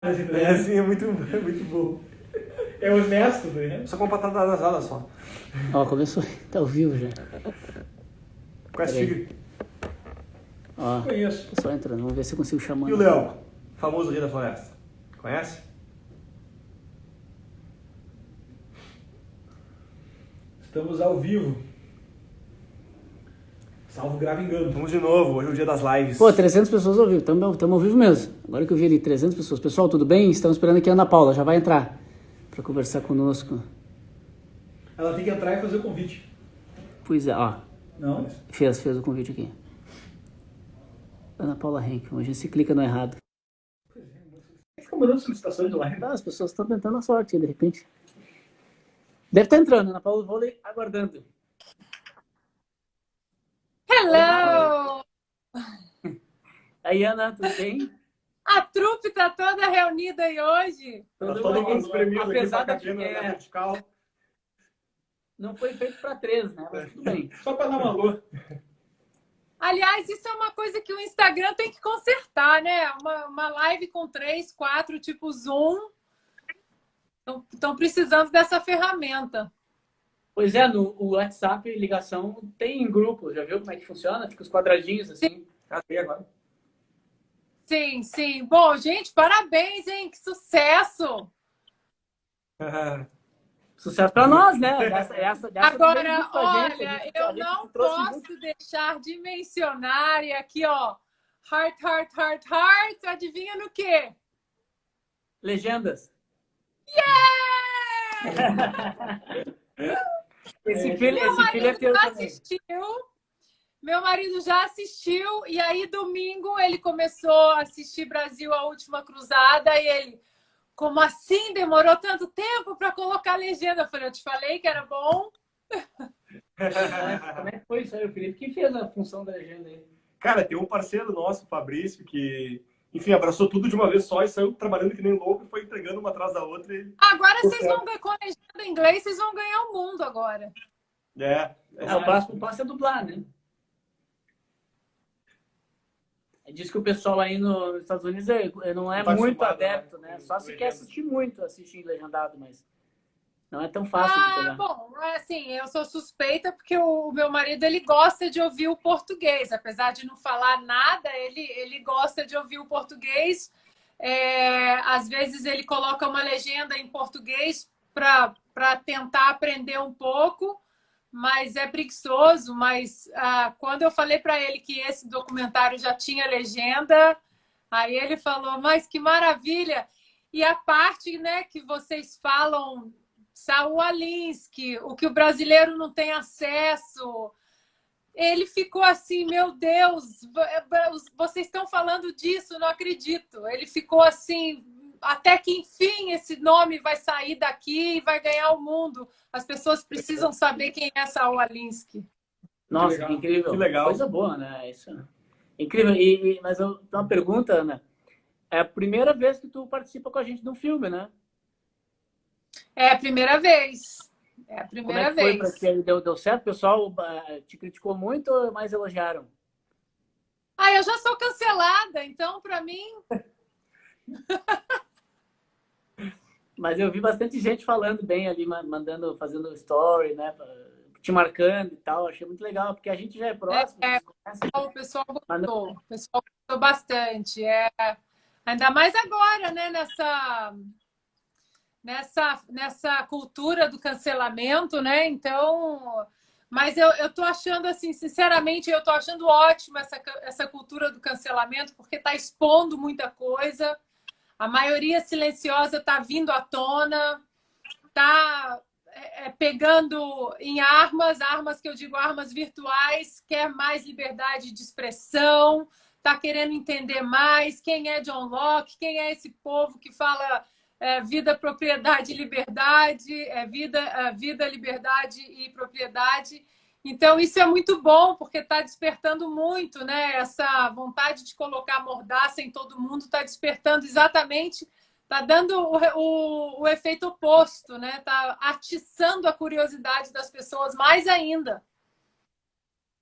É assim, é muito bom. É honesto, né? Só com batata asada só. Ó, começou. Tá ao vivo já. Conhece Peraí. tigre? Ó, Conheço. só entrando. Vamos ver se eu consigo chamar. E o leão? Famoso rei da floresta. Conhece? Estamos ao vivo. Salvo grave engano. Vamos de novo, hoje é o dia das lives. Pô, 300 pessoas ao vivo. Estamos ao vivo mesmo. Agora que eu vi ali 300 pessoas. Pessoal, tudo bem? Estamos esperando aqui a Ana Paula. Já vai entrar para conversar conosco. Ela tem que entrar e fazer o convite. Pois é, ó. Não? Fez o convite aqui. Ana Paula Henk. Hoje se clica no errado. Fica mandando solicitações de live. Ah, as pessoas estão tentando a sorte, de repente. Deve estar entrando. Ana Paula Vôlei aguardando. Hello! Aí, Ana, tudo bem? A trupe tá toda reunida aí hoje. Todo mundo espremido aqui Apesar pra da cabina na vertical. não foi feito para 3, né? Mas tudo bem. Só para dar uma alô. Aliás, isso é uma coisa que o Instagram tem que consertar, né? Uma live com 3, 4, tipo Zoom. Estão precisando dessa ferramenta. Pois é, no o WhatsApp, ligação tem em grupo. Já viu como é que funciona? Fica os quadradinhos assim. Ah, tem agora. Sim, sim. Bom, gente, parabéns, hein? Que sucesso! Sucesso para nós, né? Dessa Agora, veio junto com a gente, olha, a eu gente não se trouxe posso junto. deixar de mencionar, e aqui, ó, heart, heart, heart, heart, adivinha no quê? Legendas. Yeah! Esse filho Meu é marido teu já também. assistiu. Meu marido já assistiu. E aí, domingo, ele começou a assistir Brasil, a Última Cruzada. E ele, como assim? Demorou tanto tempo para colocar a legenda? Eu falei, eu te falei que era bom. Como é que foi isso aí? O Felipe que fez a função da legenda aí. Cara, tem um parceiro nosso, o Fabrício, que, enfim, abraçou tudo de uma vez só e saiu trabalhando que nem louco e foi entregando uma atrás da outra. E... Agora vocês vão ganhar, com a legenda em inglês, vocês vão ganhar o mundo agora. O próximo passo é dublar, né? Diz que o pessoal aí nos Estados Unidos não é Tá muito acostumado, adepto, né? Só se quer assistir muito, assistir legendado, mas não é tão fácil de pegar. Bom, assim, eu sou suspeita porque o meu marido, ele gosta de ouvir o português. Apesar de não falar nada, ele gosta de ouvir o português. Às vezes ele coloca uma legenda em português para tentar aprender um pouco, mas é preguiçoso. Mas quando eu falei para ele que esse documentário já tinha legenda, aí ele falou, mas que maravilha! E a parte, né, que vocês falam, Saul Alinsky, o que o brasileiro não tem acesso, ele ficou assim, meu Deus, vocês estão falando disso, não acredito. Ele ficou assim, até que enfim esse nome vai sair daqui e vai ganhar o mundo. As pessoas precisam saber quem é Saul Alinsky. Nossa, que incrível. Que legal. Coisa boa, né? Isso. Incrível. Mas eu tenho uma pergunta, Ana. É a primeira vez que tu participa com a gente de um filme, né? É a primeira vez. É a primeira Como é que vez. foi pra ti? Deu certo? O pessoal te criticou muito ou mais elogiaram? Eu já sou cancelada, então para mim... Mas eu vi bastante gente falando bem ali, mandando, fazendo story, né? Te marcando e tal. Achei muito legal, porque a gente já é próximo. O pessoal gostou. O pessoal gostou bastante. Ainda mais agora, né? Nessa cultura do cancelamento, né? Então... Mas eu tô achando, assim, sinceramente, eu tô achando ótimo essa cultura do cancelamento, porque está expondo muita coisa. A maioria silenciosa está vindo à tona, está pegando em armas que eu digo armas virtuais, quer mais liberdade de expressão, está querendo entender mais quem é John Locke, quem é esse povo que fala vida, propriedade e liberdade, vida, liberdade e propriedade. Então, isso é muito bom, porque está despertando muito, né? Essa vontade de colocar mordaça em todo mundo está despertando exatamente, está dando o efeito oposto, né? Está atiçando a curiosidade das pessoas mais ainda.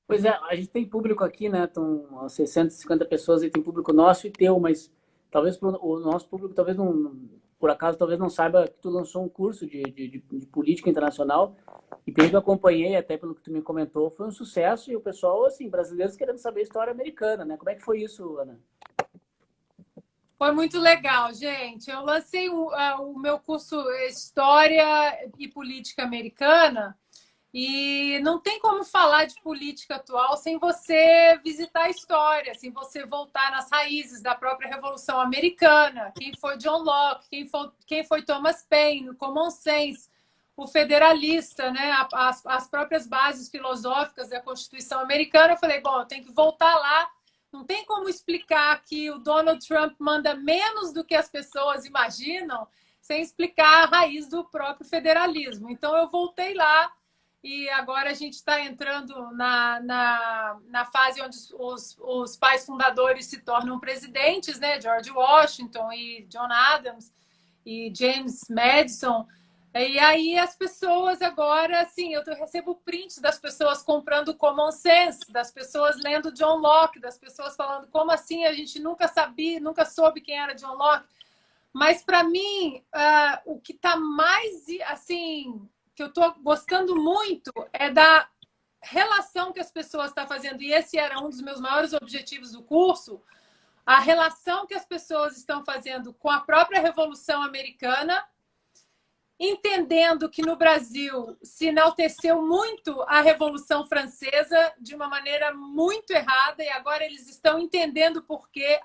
Pois é, a gente tem público aqui, né? Estão 650 pessoas e tem público nosso e teu, mas talvez o nosso público talvez não, por acaso, talvez não saiba que tu lançou um curso de política internacional, e pelo que eu acompanhei, até pelo que tu me comentou, foi um sucesso, e o pessoal, assim, brasileiros querendo saber a história americana, né? Como é que foi isso, Ana? Foi muito legal, gente. Eu lancei o meu curso História e Política Americana, e não tem como falar de política atual sem você visitar a história, sem você voltar nas raízes da própria Revolução Americana. Quem foi John Locke, quem foi Thomas Paine, o Common Sense, o federalista, né? As próprias bases filosóficas da Constituição Americana. Eu falei, bom, eu tenho que voltar lá. Não tem como explicar que o Donald Trump manda menos do que as pessoas imaginam sem explicar a raiz do próprio federalismo. Então, eu voltei lá. E agora a gente está entrando na fase onde os pais fundadores se tornam presidentes, né? George Washington e John Adams e James Madison. E aí as pessoas agora, assim, eu recebo prints das pessoas comprando Common Sense, das pessoas lendo John Locke, das pessoas falando como assim a gente nunca sabia, nunca soube quem era John Locke. Mas para mim, o que está mais, assim, que eu estou gostando muito é da relação que as pessoas estão fazendo, e esse era um dos meus maiores objetivos do curso, a relação que as pessoas estão fazendo com a própria Revolução Americana, entendendo que no Brasil se enalteceu muito a Revolução Francesa de uma maneira muito errada, e agora eles estão entendendo por que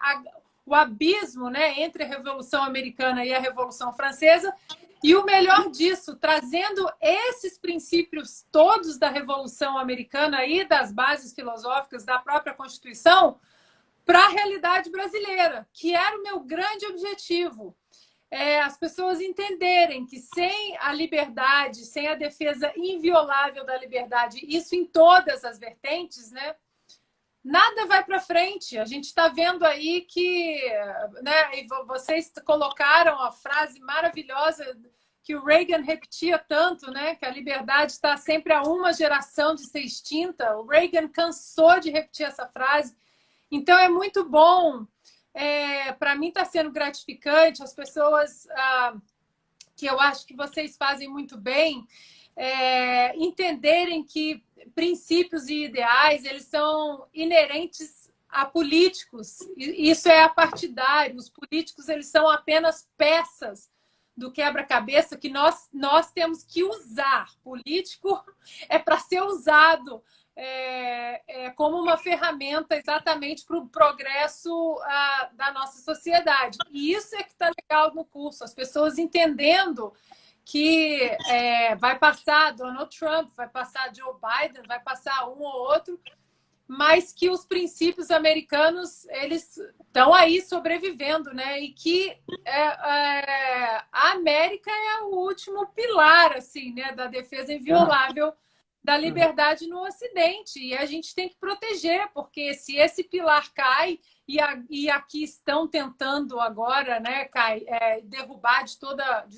o abismo, né, entre a Revolução Americana e a Revolução Francesa. E o melhor disso, trazendo esses princípios todos da Revolução Americana e das bases filosóficas da própria Constituição para a realidade brasileira, que era o meu grande objetivo. As pessoas entenderem que sem a liberdade, sem a defesa inviolável da liberdade, isso em todas as vertentes, né, nada vai para frente. A gente está vendo aí que, né, e vocês colocaram a frase maravilhosa que o Reagan repetia tanto, né, que a liberdade está sempre a uma geração de ser extinta. O Reagan cansou de repetir essa frase. Então, é muito bom. Para mim está sendo gratificante. As pessoas que eu acho que vocês fazem muito bem entenderem que princípios e ideais eles são inerentes a políticos. Isso é apartidário. Os políticos eles são apenas peças do quebra-cabeça que nós temos que usar. Político é para ser usado como uma ferramenta exatamente para o progresso da nossa sociedade. E isso é que está legal no curso, as pessoas entendendo que vai passar Donald Trump, vai passar Joe Biden, vai passar um ou outro, mas que os princípios americanos eles estão aí sobrevivendo, né? E que a América é o último pilar, assim, né, da defesa inviolável da liberdade no Ocidente, e a gente tem que proteger, porque se esse pilar cai, e aqui estão tentando agora, né, derrubar de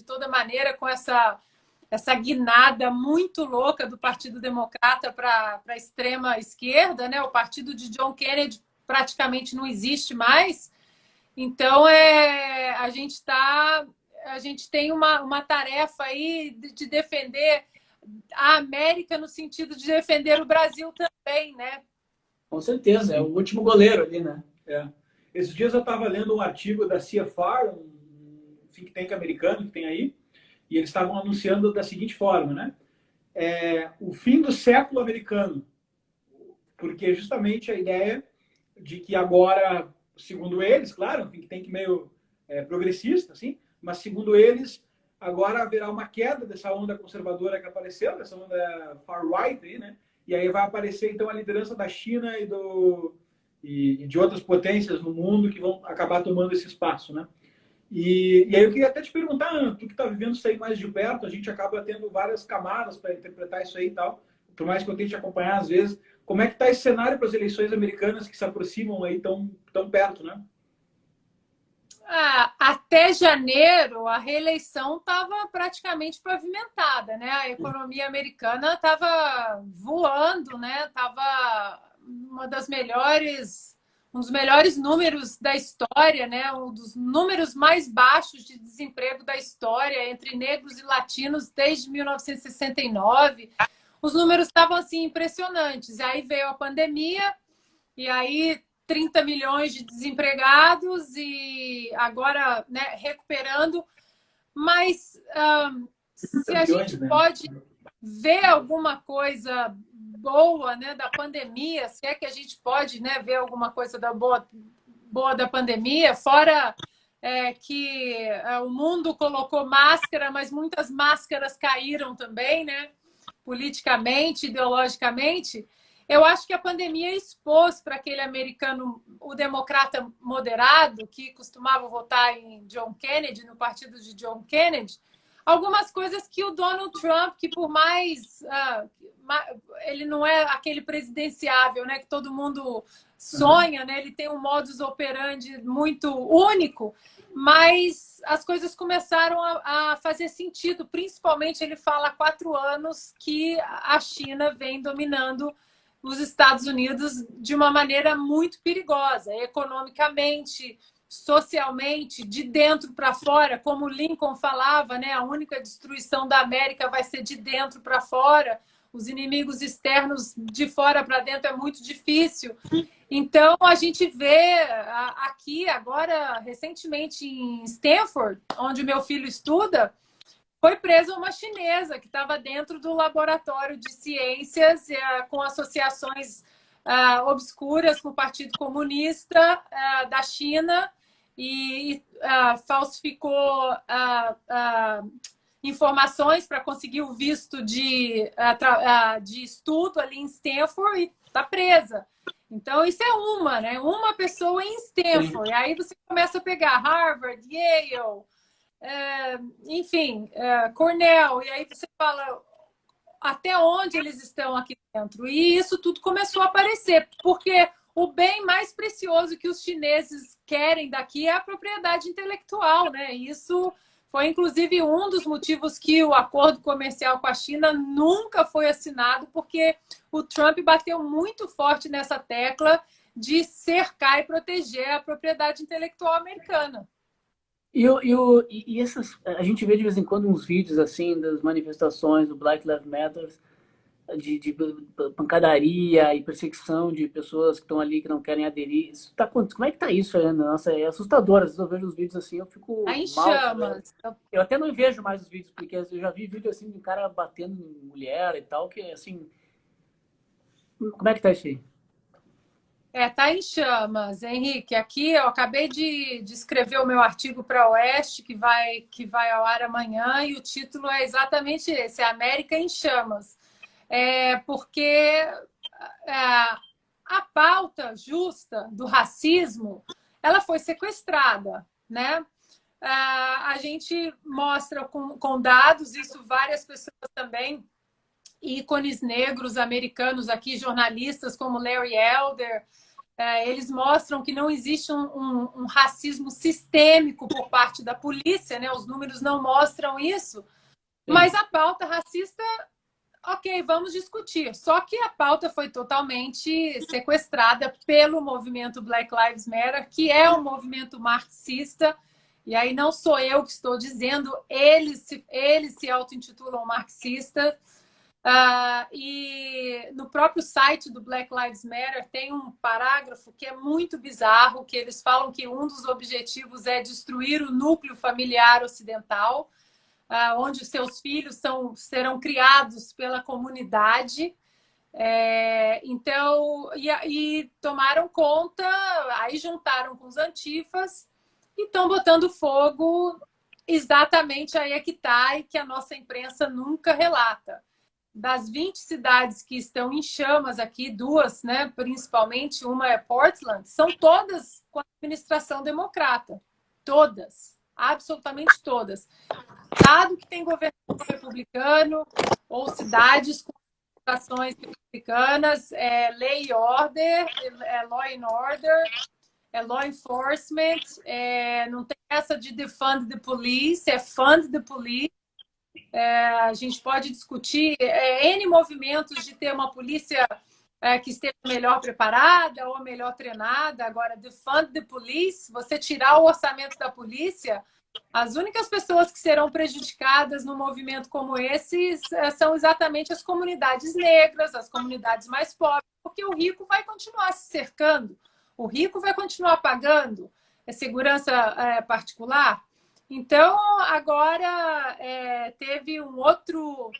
toda maneira com essa guinada muito louca do Partido Democrata para a extrema esquerda, né? O partido de John Kennedy praticamente não existe mais. Então, a gente tem uma tarefa aí de defender a América no sentido de defender o Brasil também, né? Com certeza, é o último goleiro ali, né? Esses dias eu estava lendo um artigo da CFR, um think tank americano que tem aí, e eles estavam anunciando da seguinte forma, né? O fim do século americano, porque justamente a ideia de que agora, segundo eles, claro, um think tank meio progressista, assim, mas segundo eles, agora haverá uma queda dessa onda conservadora que apareceu, dessa onda far-right, aí, né? E aí vai aparecer, então, a liderança da China e de outras potências no mundo que vão acabar tomando esse espaço, né? E aí eu queria até te perguntar, Ana, tu que está vivendo isso aí mais de perto, a gente acaba tendo várias camadas para interpretar isso aí e tal, por mais que eu tente acompanhar às vezes, como é que está esse cenário para as eleições americanas que se aproximam aí tão perto, né? Até janeiro, a reeleição estava praticamente pavimentada, né? A economia americana estava voando, né? Estava uma das melhores um dos melhores números da história, né? Um dos números mais baixos de desemprego da história entre negros e latinos desde 1969. Os números estavam assim impressionantes. Aí veio a pandemia e aí 30 milhões de desempregados e agora, né, recuperando. Mas se a gente pode ver alguma coisa boa, né, da pandemia, se é que a gente pode, né, ver alguma coisa boa da pandemia, fora que o mundo colocou máscara, mas muitas máscaras caíram também, né, politicamente, ideologicamente. Eu acho que a pandemia expôs para aquele americano, o democrata moderado, que costumava votar em John Kennedy, no partido de John Kennedy, algumas coisas que o Donald Trump, que por mais... ele não é aquele presidenciável, né, que todo mundo sonha, né? Ele tem um modus operandi muito único, mas as coisas começaram a fazer sentido. Principalmente, ele fala há 4 anos que a China vem dominando os Estados Unidos de uma maneira muito perigosa, economicamente, socialmente, de dentro para fora, como Lincoln falava, né? A única destruição da América vai ser de dentro para fora. Os inimigos externos de fora para dentro é muito difícil. Então, a gente vê aqui, agora, recentemente, em Stanford, onde o meu filho estuda, foi presa uma chinesa que estava dentro do laboratório de ciências com associações obscuras com o Partido Comunista da China e falsificou informações para conseguir o visto de estudo ali em Stanford e está presa. Então, isso é né? Uma pessoa em Stanford. Sim. Aí você começa a pegar Harvard, Yale, enfim, Cornell. E aí você fala até onde eles estão aqui dentro. E isso tudo começou a aparecer, porque o bem mais precioso que os chineses querem daqui é a propriedade intelectual, né? Isso foi, inclusive, um dos motivos que o acordo comercial com a China nunca foi assinado, porque o Trump bateu muito forte nessa tecla de cercar e proteger a propriedade intelectual americana. E a gente vê de vez em quando uns vídeos assim das manifestações do Black Lives Matter, de pancadaria e perseguição de pessoas que estão ali que não querem aderir. Isso tá, como é que tá isso ainda? Nossa, é assustador. Às vezes eu vejo os vídeos assim, eu fico em mal. Chamas. Eu até não vejo mais os vídeos, porque eu já vi vídeo assim de um cara batendo em mulher e tal, que assim... Como é que tá isso aí? Tá em chamas, Henrique. Aqui eu acabei de escrever o meu artigo para a Oeste, que vai ao ar amanhã, e o título é exatamente esse, América em Chamas. Porque a pauta justa do racismo, ela foi sequestrada, né? A gente mostra com dados, isso várias pessoas também, ícones negros americanos aqui, jornalistas como Larry Elder, eles mostram que não existe um racismo sistêmico por parte da polícia, né? Os números não mostram isso, mas a pauta racista, ok, vamos discutir. Só que a pauta foi totalmente sequestrada pelo movimento Black Lives Matter, que é um movimento marxista, e aí não sou eu que estou dizendo, eles se auto-intitulam marxistas. E no próprio site do Black Lives Matter tem um parágrafo que é muito bizarro, que eles falam que um dos objetivos é destruir o núcleo familiar ocidental, onde os seus filhos serão criados pela comunidade. Então, e tomaram conta, aí juntaram com os antifas e estão botando fogo exatamente aí é que está e que a nossa imprensa nunca relata. Das 20 cidades que estão em chamas aqui, 2, né, principalmente, uma é Portland, são todas com administração democrata. Todas. Absolutamente todas. Estado que tem governo republicano ou cidades com administrações republicanas, lei e order, law and order, law enforcement, não tem essa de defund the police, fund the police. A gente pode discutir N movimentos de ter uma polícia que esteja melhor preparada ou melhor treinada. Agora, defund the police, você tirar o orçamento da polícia, as únicas pessoas que serão prejudicadas num movimento como esse são exatamente as comunidades negras, as comunidades mais pobres, porque o rico vai continuar se cercando, o rico vai continuar pagando segurança particular. Então, agora teve um outro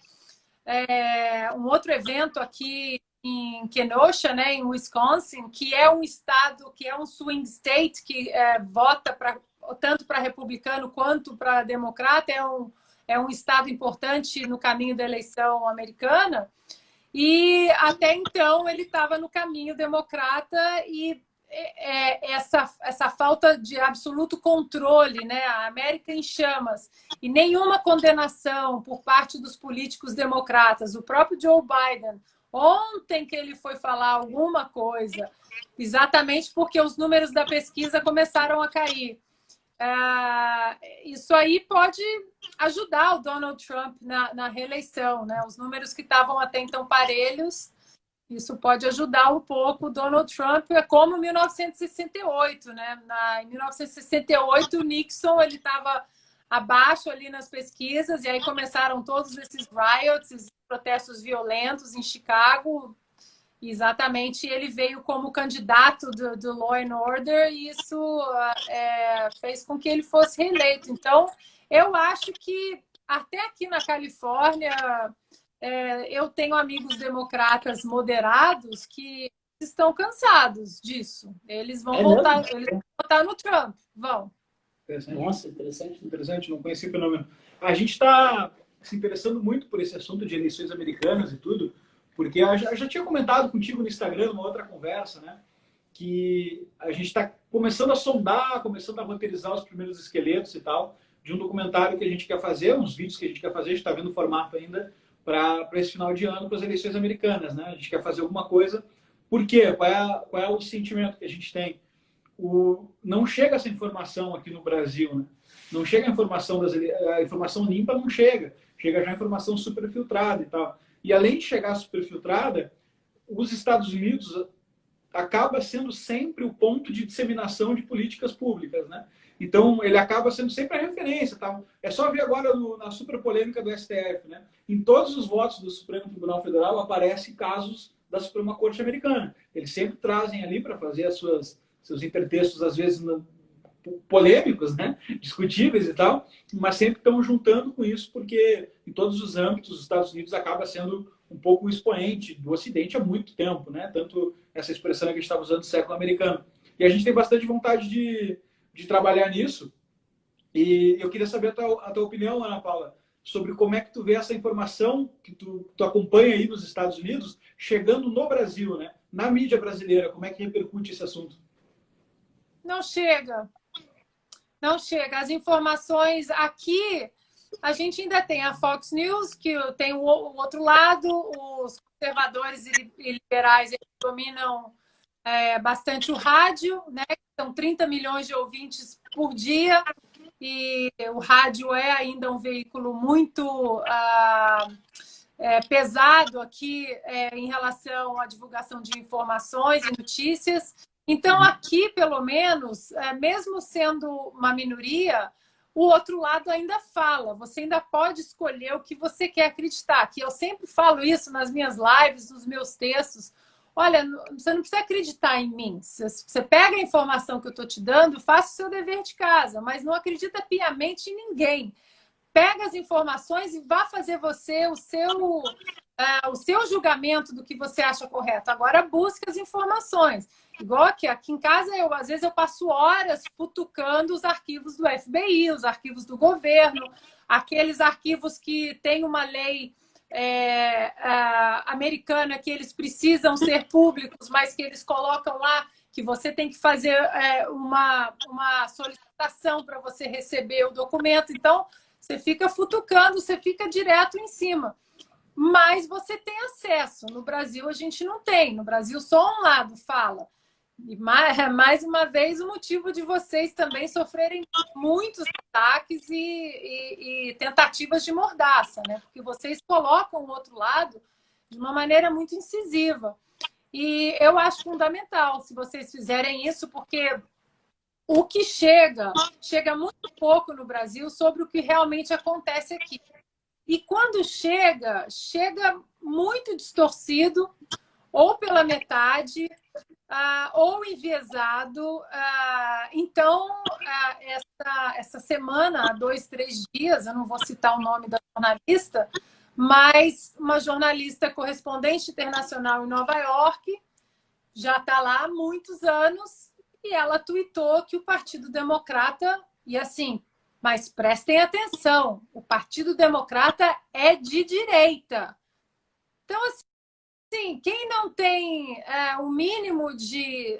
evento aqui em Kenosha, né, em Wisconsin, que é um estado, que é um swing state, que vota tanto para republicano quanto para democrata, é um estado importante no caminho da eleição americana, e até então ele estava no caminho democrata, e essa falta de absoluto controle, né? A América em chamas, e nenhuma condenação por parte dos políticos democratas. O próprio Joe Biden, ontem que ele foi falar alguma coisa, exatamente porque os números da pesquisa começaram a cair. Isso aí pode ajudar o Donald Trump na reeleição, né? Os números que estavam até então parelhos, isso pode ajudar um pouco o Donald Trump. É como 1968, né? Em 1968, o Nixon ele estava abaixo ali nas pesquisas, e aí começaram todos esses riots, esses protestos violentos em Chicago. Exatamente, ele veio como candidato do Law and Order, e isso fez com que ele fosse reeleito. Então, eu acho que até aqui na Califórnia, eu tenho amigos democratas moderados que estão cansados disso. Eles vão votar no Trump. Vão. Nossa, interessante. Interessante, não conhecia o fenômeno. A gente está se interessando muito por esse assunto de eleições americanas e tudo, porque eu já tinha comentado contigo no Instagram, numa outra conversa, né? Que a gente está começando a sondar, começando a roteirizar os primeiros esqueletos e tal, de um documentário que a gente quer fazer, uns vídeos que a gente quer fazer, a gente está vendo o formato ainda, para esse final de ano, para as eleições americanas, né? A gente quer fazer alguma coisa. Por quê? Qual é o sentimento que a gente tem? Não chega essa informação aqui no Brasil, né? Não chega a informação limpa, não chega. Chega já a informação superfiltrada e tal. E além de chegar superfiltrada, os Estados Unidos acaba sendo sempre o ponto de disseminação de políticas públicas, né? Então, ele acaba sendo sempre a referência. Tá? É só ver agora na super polêmica do STF, né? Em todos os votos do Supremo Tribunal Federal aparecem casos da Suprema Corte Americana. Eles sempre trazem ali para fazer seus intertextos, às vezes polêmicos, né? Discutíveis e tal, mas sempre estão juntando com isso, porque em todos os âmbitos os Estados Unidos acaba sendo um pouco o expoente do Ocidente há muito tempo, né? Tanto essa expressão que a gente estava usando do século americano. E a gente tem bastante vontade de trabalhar nisso. E eu queria saber a tua opinião, Ana Paula, sobre como é que tu vê essa informação que tu acompanha aí nos Estados Unidos chegando no Brasil, né? Na mídia brasileira, como é que repercute esse assunto? Não chega. Não chega. As informações aqui, a gente ainda tem a Fox News, que tem o outro lado, os conservadores e liberais eles dominam bastante o rádio, né? São 30 milhões de ouvintes por dia, e o rádio é ainda um veículo muito pesado aqui em relação à divulgação de informações e notícias. Então, aqui, pelo menos, mesmo sendo uma minoria, o outro lado ainda fala. Você ainda pode escolher o que você quer acreditar. Que eu sempre falo isso nas minhas lives, nos meus textos. Olha, você não precisa acreditar em mim. Você pega a informação que eu estou te dando, faça o seu dever de casa, mas não acredita piamente em ninguém. Pega as informações e vá fazer você o seu julgamento do que você acha correto. Agora, busque as informações. Igual aqui em casa, às vezes eu passo horas futucando os arquivos do FBI, os arquivos do governo, aqueles arquivos que tem uma lei americana que eles precisam ser públicos, mas que eles colocam lá que você tem que fazer uma solicitação para você receber o documento. Então, você fica futucando, você fica direto em cima. Mas você tem acesso. No Brasil, a gente não tem. No Brasil, só um lado fala. E mais uma vez, o motivo de vocês também sofrerem muitos ataques e tentativas de mordaça, né? Porque vocês colocam o outro lado de uma maneira muito incisiva. E eu acho fundamental se vocês fizerem isso, porque o que chega muito pouco no Brasil sobre o que realmente acontece aqui. E quando chega muito distorcido, ou pela metade, ou enviesado. Então, essa semana, há 2, 3 dias, eu não vou citar o nome da jornalista, mas uma jornalista correspondente internacional em Nova York, já está lá há muitos anos, e ela tuitou que o Partido Democrata, e assim, mas prestem atenção, o Partido Democrata é de direita. Então, assim, quem não tem o mínimo de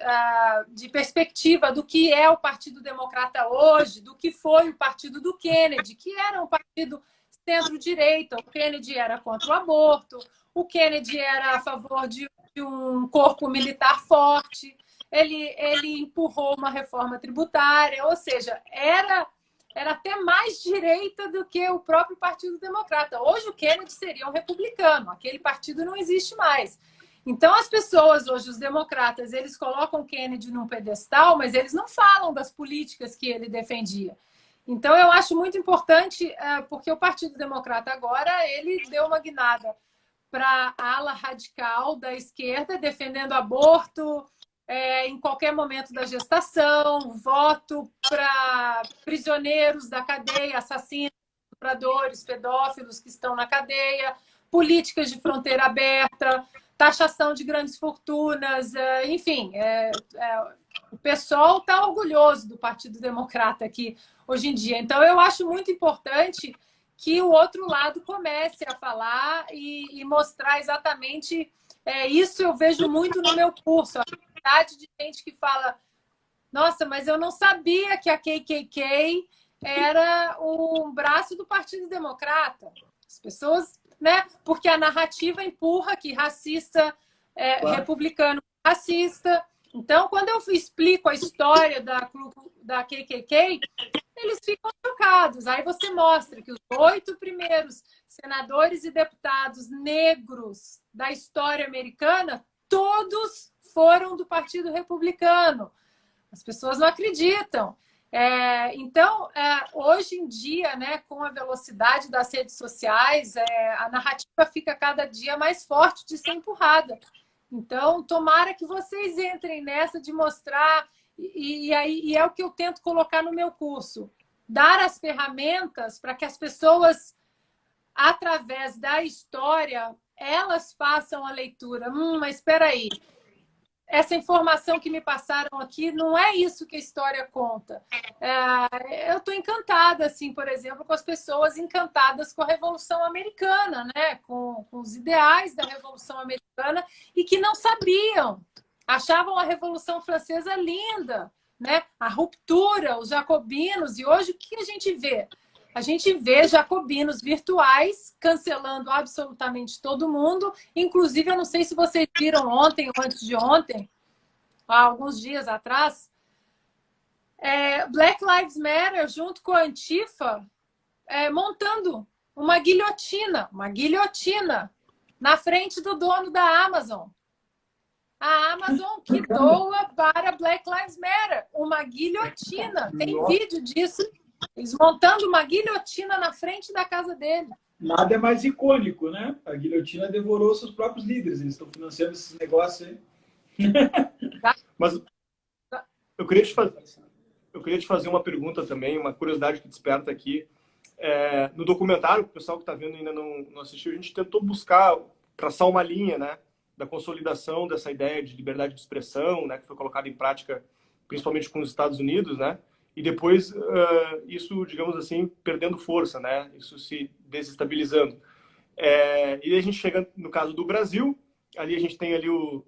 perspectiva do que é o Partido Democrata hoje, do que foi o partido do Kennedy, que era um partido centro-direita, o Kennedy era contra o aborto, o Kennedy era a favor de um corpo militar forte, ele empurrou uma reforma tributária, ou seja, era até mais direita do que o próprio Partido Democrata. Hoje o Kennedy seria um republicano, aquele partido não existe mais. Então as pessoas hoje, os democratas, eles colocam o Kennedy num pedestal, mas eles não falam das políticas que ele defendia. Então eu acho muito importante, porque o Partido Democrata agora, ele deu uma guinada para a ala radical da esquerda, defendendo aborto, em qualquer momento da gestação, voto para prisioneiros da cadeia, assassinos, estupradores, pedófilos que estão na cadeia, políticas de fronteira aberta, taxação de grandes fortunas, enfim, o pessoal está orgulhoso do Partido Democrata aqui hoje em dia. Então, eu acho muito importante que o outro lado comece a falar e mostrar exatamente isso. Eu vejo muito no meu curso, a quantidade de gente que fala: nossa, mas eu não sabia que a KKK era um braço do Partido Democrata. As pessoas, né? Porque a narrativa empurra que racista republicano racista. Então, quando eu explico a história da KKK, eles ficam chocados. Aí você mostra que os 8 primeiros senadores e deputados negros da história americana, todos foram do Partido Republicano. As pessoas não acreditam. Então, hoje em dia, né, com a velocidade das redes sociais, a narrativa fica cada dia mais forte de ser empurrada. Então, tomara que vocês entrem nessa de mostrar, e é o que eu tento colocar no meu curso, dar as ferramentas para que as pessoas, através da história, elas façam a leitura. Mas espera aí, essa informação que me passaram aqui não é isso que a história conta. Eu estou encantada, assim, por exemplo, com as pessoas encantadas com a Revolução Americana, né? Com os ideais da Revolução Americana, e que não sabiam, achavam a Revolução Francesa linda, né? A ruptura, os jacobinos, e hoje o que a gente vê? A gente vê jacobinos virtuais cancelando absolutamente todo mundo. Inclusive, eu não sei se vocês viram ontem ou antes de ontem, há alguns dias atrás, Black Lives Matter, junto com a Antifa, montando uma guilhotina na frente do dono da Amazon. A Amazon que doa para Black Lives Matter uma guilhotina. Tem vídeo disso. Eles montando uma guilhotina na frente da casa dele. Nada é mais icônico, né? A guilhotina devorou seus próprios líderes. Eles estão financiando esses negócios aí. Mas eu queria te fazer uma pergunta também, uma curiosidade que desperta aqui. No documentário, o pessoal que está vendo ainda não assistiu, a gente tentou buscar, traçar uma linha, né, da consolidação dessa ideia de liberdade de expressão, né, que foi colocada em prática principalmente com os Estados Unidos, né? E depois isso, digamos assim, perdendo força, né? Isso se desestabilizando. E a gente chega no caso do Brasil, ali a gente tem ali o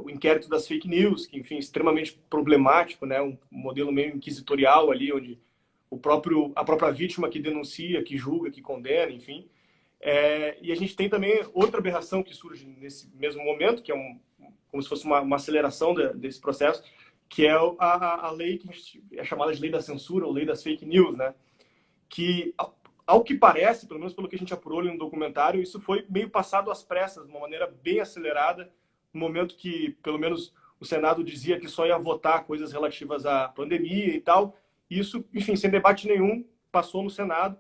inquérito das fake news, que, enfim, é extremamente problemático, né? Um modelo meio inquisitorial ali, onde a própria vítima que denuncia, que julga, que condena, enfim. E a gente tem também outra aberração que surge nesse mesmo momento, que é como se fosse uma aceleração desse processo, que é a lei que é chamada de lei da censura, ou lei das fake news, né? Que, ao que parece, pelo menos pelo que a gente apurou ali no documentário, isso foi meio passado às pressas, de uma maneira bem acelerada, no momento que, pelo menos, o Senado dizia que só ia votar coisas relativas à pandemia e tal. Isso, enfim, sem debate nenhum, passou no Senado.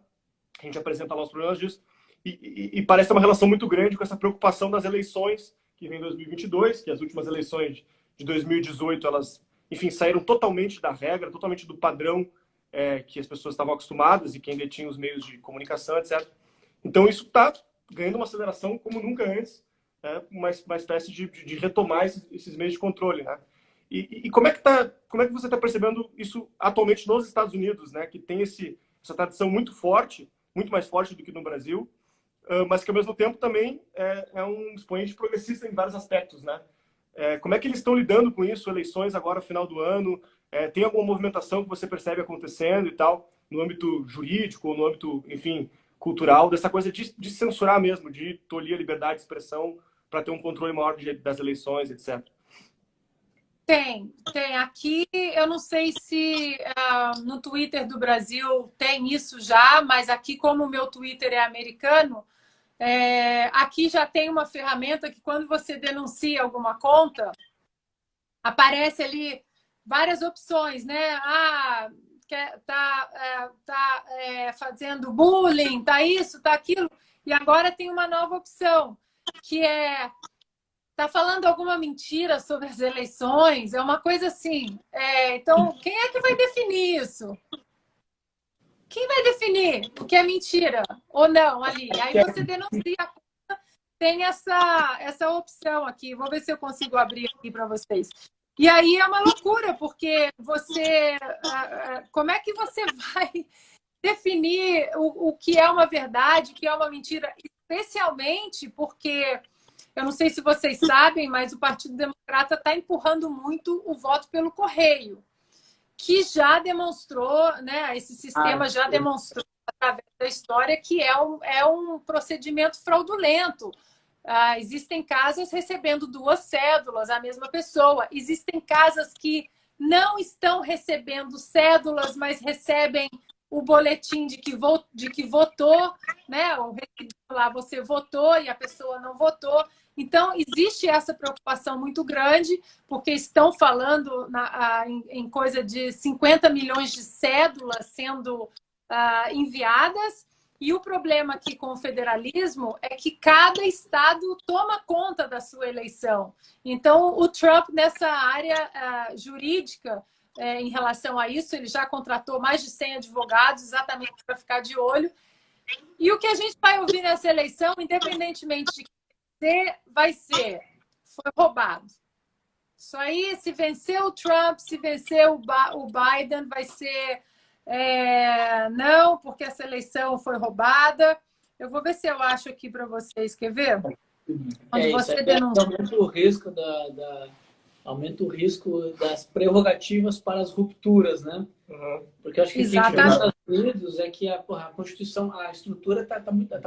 A gente apresenta lá os problemas disso. E parece ter uma relação muito grande com essa preocupação das eleições que vem em 2022, que as últimas eleições de 2018, elas, enfim, saíram totalmente da regra, totalmente do padrão que as pessoas estavam acostumadas e quem detinha os meios de comunicação, etc. Então, isso está ganhando uma aceleração como nunca antes, uma espécie de retomar esses meios de controle, né? E como é que você está percebendo isso atualmente nos Estados Unidos, né? Que tem essa tradição muito forte, muito mais forte do que no Brasil, mas que ao mesmo tempo também é um expoente progressista em vários aspectos, né? Como é que eles estão lidando com isso? Eleições agora, final do ano, tem alguma movimentação que você percebe acontecendo e tal, no âmbito jurídico, ou no âmbito, enfim, cultural, dessa coisa de censurar mesmo, de tolir a liberdade de expressão para ter um controle maior das eleições, etc. Tem. Aqui, eu não sei se no Twitter do Brasil tem isso já, mas aqui, como o meu Twitter é americano, aqui já tem uma ferramenta que quando você denuncia alguma conta, aparece ali várias opções, né? Tá fazendo bullying, tá isso, tá aquilo. E agora tem uma nova opção, que tá falando alguma mentira sobre as eleições, é uma coisa assim. Então, quem é que vai definir isso? Quem vai definir o que é mentira ou não ali? Aí você denuncia a conta, tem essa opção aqui. Vou ver se eu consigo abrir aqui para vocês. E aí é uma loucura, porque como é que você vai definir o que é uma verdade, o que é uma mentira? Especialmente porque, eu não sei se vocês sabem, mas o Partido Democrata está empurrando muito o voto pelo correio, que já demonstrou, né, esse sistema já demonstrou, através da história, que é um procedimento fraudulento. Existem casas recebendo 2 cédulas, a mesma pessoa. Existem casas que não estão recebendo cédulas, mas recebem o boletim de que votou, né? Lá você votou e a pessoa não votou. Então, existe essa preocupação muito grande, porque estão falando em coisa de 50 milhões de cédulas sendo enviadas. E o problema aqui com o federalismo é que cada estado toma conta da sua eleição. Então, o Trump, nessa área jurídica, em relação a isso, ele já contratou mais de 100 advogados exatamente para ficar de olho. E o que a gente vai ouvir nessa eleição, independentemente de vai ser, foi roubado. Isso aí, se vencer o Trump, se vencer o Biden, vai ser não, porque essa eleição foi roubada. Eu vou ver se eu acho aqui para vocês, quer ver? Quando você denuncia. Aumenta o risco das prerrogativas para as rupturas, né? Uhum. Porque eu acho que o que nos Estados Unidos é que a Constituição, a estrutura tá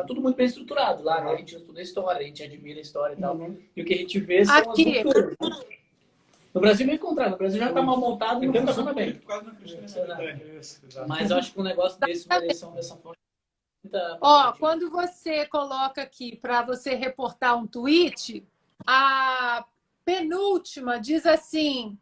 tudo muito bem estruturado lá, né? A gente estuda a história, a gente admira a história e tal. E o que a gente vê são as rupturas. No Brasil é meio contrário, no Brasil já está mal montado e não funciona bem. Mas eu acho que um negócio desse, uma eleição dessa forma. Quando você coloca aqui para você reportar um tweet, a penúltima diz assim: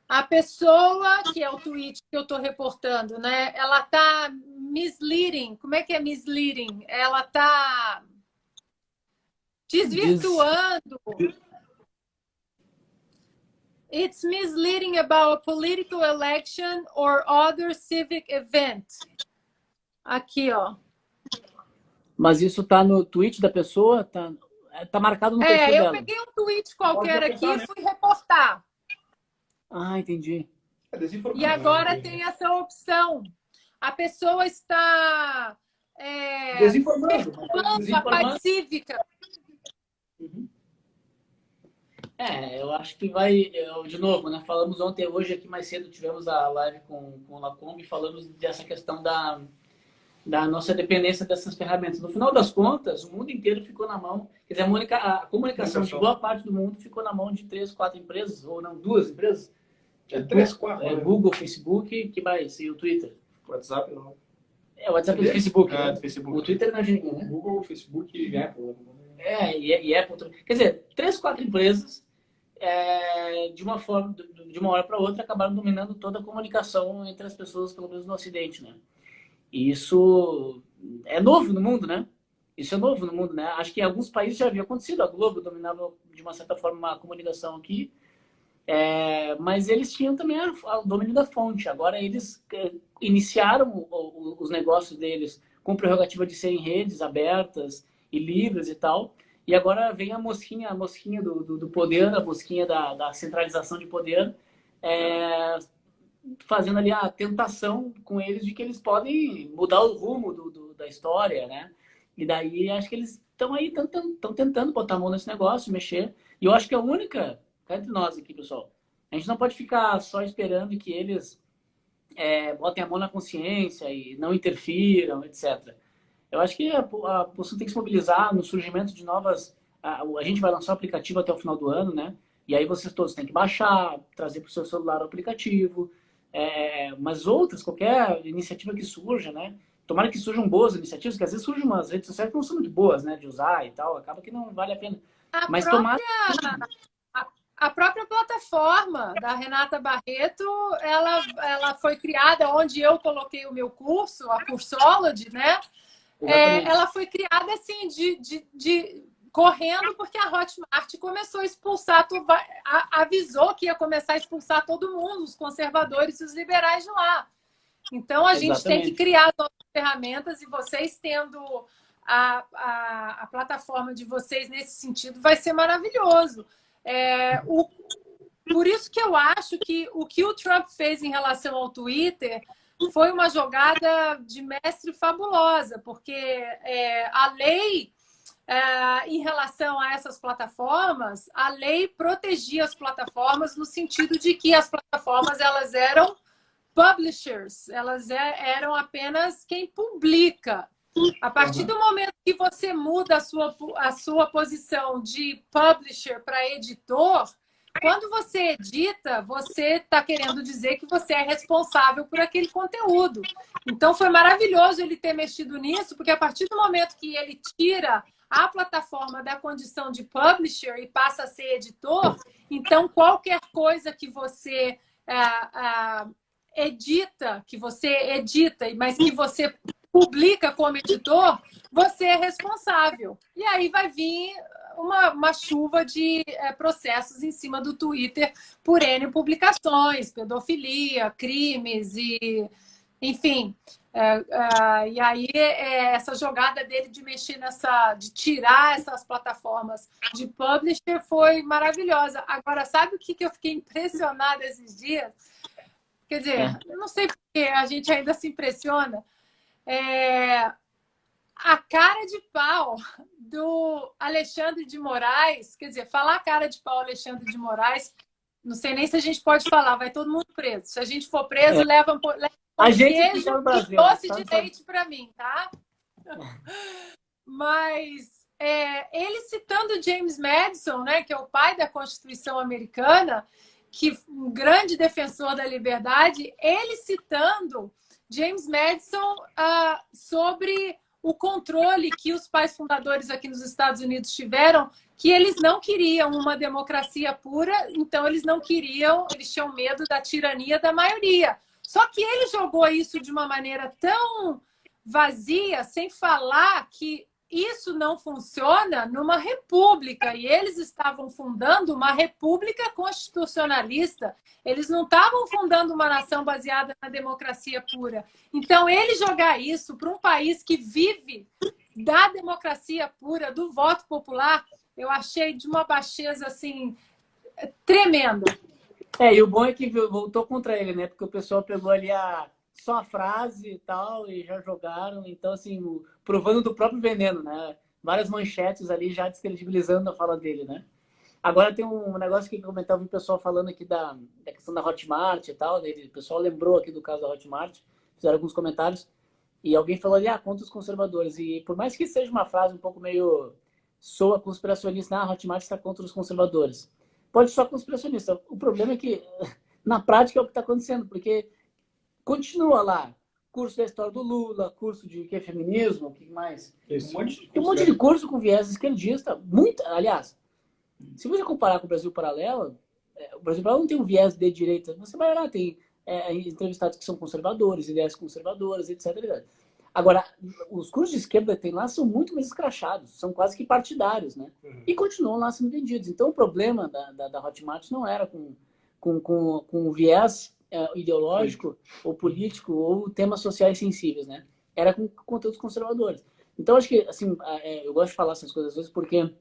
a pessoa, que é o tweet que eu estou reportando, né? Ela está misleading. Como é que é misleading? Ela está desvirtuando. It's misleading about a political election or other civic event. Aqui, ó. Mas isso tá no tweet da pessoa? Tá marcado no perfil dela? Eu peguei um tweet qualquer aqui e fui reportar. Entendi. E agora tem essa opção. A pessoa está desinformando a paz cívica. Uhum. Eu acho que vai... de novo, né? Falamos ontem, hoje aqui mais cedo, tivemos a live com o Lacombe e falamos dessa questão da nossa dependência dessas ferramentas. No final das contas, o mundo inteiro ficou na mão... Quer dizer, a comunicação de boa parte do mundo ficou na mão de 3, 4 empresas, ou não, 2 empresas? 3, 4. Google, Facebook, que mais? E o Twitter? WhatsApp não. O WhatsApp do Facebook. Né? Do Facebook. O Twitter não é de ninguém, né? Google, Facebook e Apple. E Apple. Quer dizer, 3, 4 empresas de uma forma, de uma hora para outra, acabaram dominando toda a comunicação entre as pessoas, pelo menos no Ocidente, né? E isso é novo no mundo, né? Isso é novo no mundo, né? Acho que em alguns países já havia acontecido. A Globo dominava, de uma certa forma, a comunicação aqui. Mas eles tinham também o domínio da fonte. Agora eles iniciaram os negócios deles com prerrogativa de serem redes abertas e livres e tal. E agora vem a mosquinha do poder, a mosquinha da centralização de poder, fazendo ali a tentação com eles de que eles podem mudar o rumo da história, né? E daí acho que eles estão tentando botar a mão nesse negócio, mexer. E eu acho que a única, cá entre nós aqui, pessoal, a gente não pode ficar só esperando que eles botem a mão na consciência e não interfiram, etc. Eu acho que a população tem que se mobilizar no surgimento de novas... A gente vai lançar o aplicativo até o final do ano, né? E aí vocês todos têm que baixar, trazer para o seu celular o aplicativo. Mas outras, qualquer iniciativa que surja, né? Tomara que surjam boas iniciativas, porque às vezes surgem umas redes sociais que não são muito boas, né? De usar e tal, acaba que não vale a pena. A própria plataforma da Renata Barreto, ela foi criada onde eu coloquei o meu curso, a Cursology, né? Ela foi criada assim, correndo, porque a Hotmart começou a expulsar, avisou que ia começar a expulsar todo mundo, os conservadores e os liberais de lá. Então, a gente tem que criar novas ferramentas e vocês tendo a plataforma de vocês nesse sentido vai ser maravilhoso. Por isso que eu acho que o Trump fez em relação ao Twitter foi uma jogada de mestre fabulosa, porque a lei, em relação a essas plataformas, a lei protegia as plataformas no sentido de que as plataformas elas eram publishers, elas eram apenas quem publica. A partir do momento que você muda a sua posição de publisher para editor, quando você edita, você está querendo dizer que você é responsável por aquele conteúdo. Então, foi maravilhoso ele ter mexido nisso, porque a partir do momento que ele tira a plataforma da condição de publisher e passa a ser editor, então qualquer coisa que você edita, mas que você publica como editor, você é responsável. E aí vai vir uma chuva de processos em cima do Twitter por N publicações, pedofilia, crimes e... Enfim, e aí essa jogada dele de mexer de tirar essas plataformas de publisher foi maravilhosa. Agora, sabe o que eu fiquei impressionada esses dias? Quer dizer, eu não sei porque a gente ainda se impressiona. A cara de pau do Alexandre de Moraes, quer dizer, falar cara de pau Alexandre de Moraes, não sei nem se a gente pode falar, vai todo mundo preso. Se a gente for preso, leva a gente queijo no Brasil, e doce de leite para mim, tá? Mas ele citando James Madison, né, que é o pai da Constituição americana, que um grande defensor da liberdade, ele citando James Madison sobre o controle que os pais fundadores aqui nos Estados Unidos tiveram, que eles não queriam uma democracia pura, então eles tinham medo da tirania da maioria. Só que ele jogou isso de uma maneira tão vazia, sem falar que isso não funciona numa república. E eles estavam fundando uma república constitucionalista. Eles não estavam fundando uma nação baseada na democracia pura. Então, ele jogar isso para um país que vive da democracia pura, do voto popular, eu achei de uma baixeza assim, tremenda. E o bom é que voltou contra ele, né? Porque o pessoal pegou ali só a frase e tal, e já jogaram. Então, assim, provando do próprio veneno, né? Várias manchetes ali já descredibilizando a fala dele, né? Agora tem um negócio que eu comentava o pessoal falando aqui da questão da Hotmart e tal. O pessoal lembrou aqui do caso da Hotmart, fizeram alguns comentários. E alguém falou ali, contra os conservadores. E por mais que seja uma frase um pouco meio soa conspiracionista, a Hotmart está contra os conservadores. Pode soar conspiracionista. O problema é que, na prática, é o que está acontecendo, porque continua lá curso da história do Lula, curso de feminismo, o que mais? Tem um monte de curso com viés esquerdista. Aliás, se você comparar com o Brasil Paralelo, o Brasil não tem um viés de direita. Você vai lá, tem entrevistados que são conservadores, ideias conservadoras, etc. Agora, os cursos de esquerda que tem lá são muito mais escrachados, são quase que partidários, né? E continuam lá sendo vendidos. Então, o problema da Hotmart não era com viés ideológico ou político ou temas sociais sensíveis, né? Era com conteúdos conservadores. Então, acho que, assim, eu gosto de falar essas coisas às vezes porque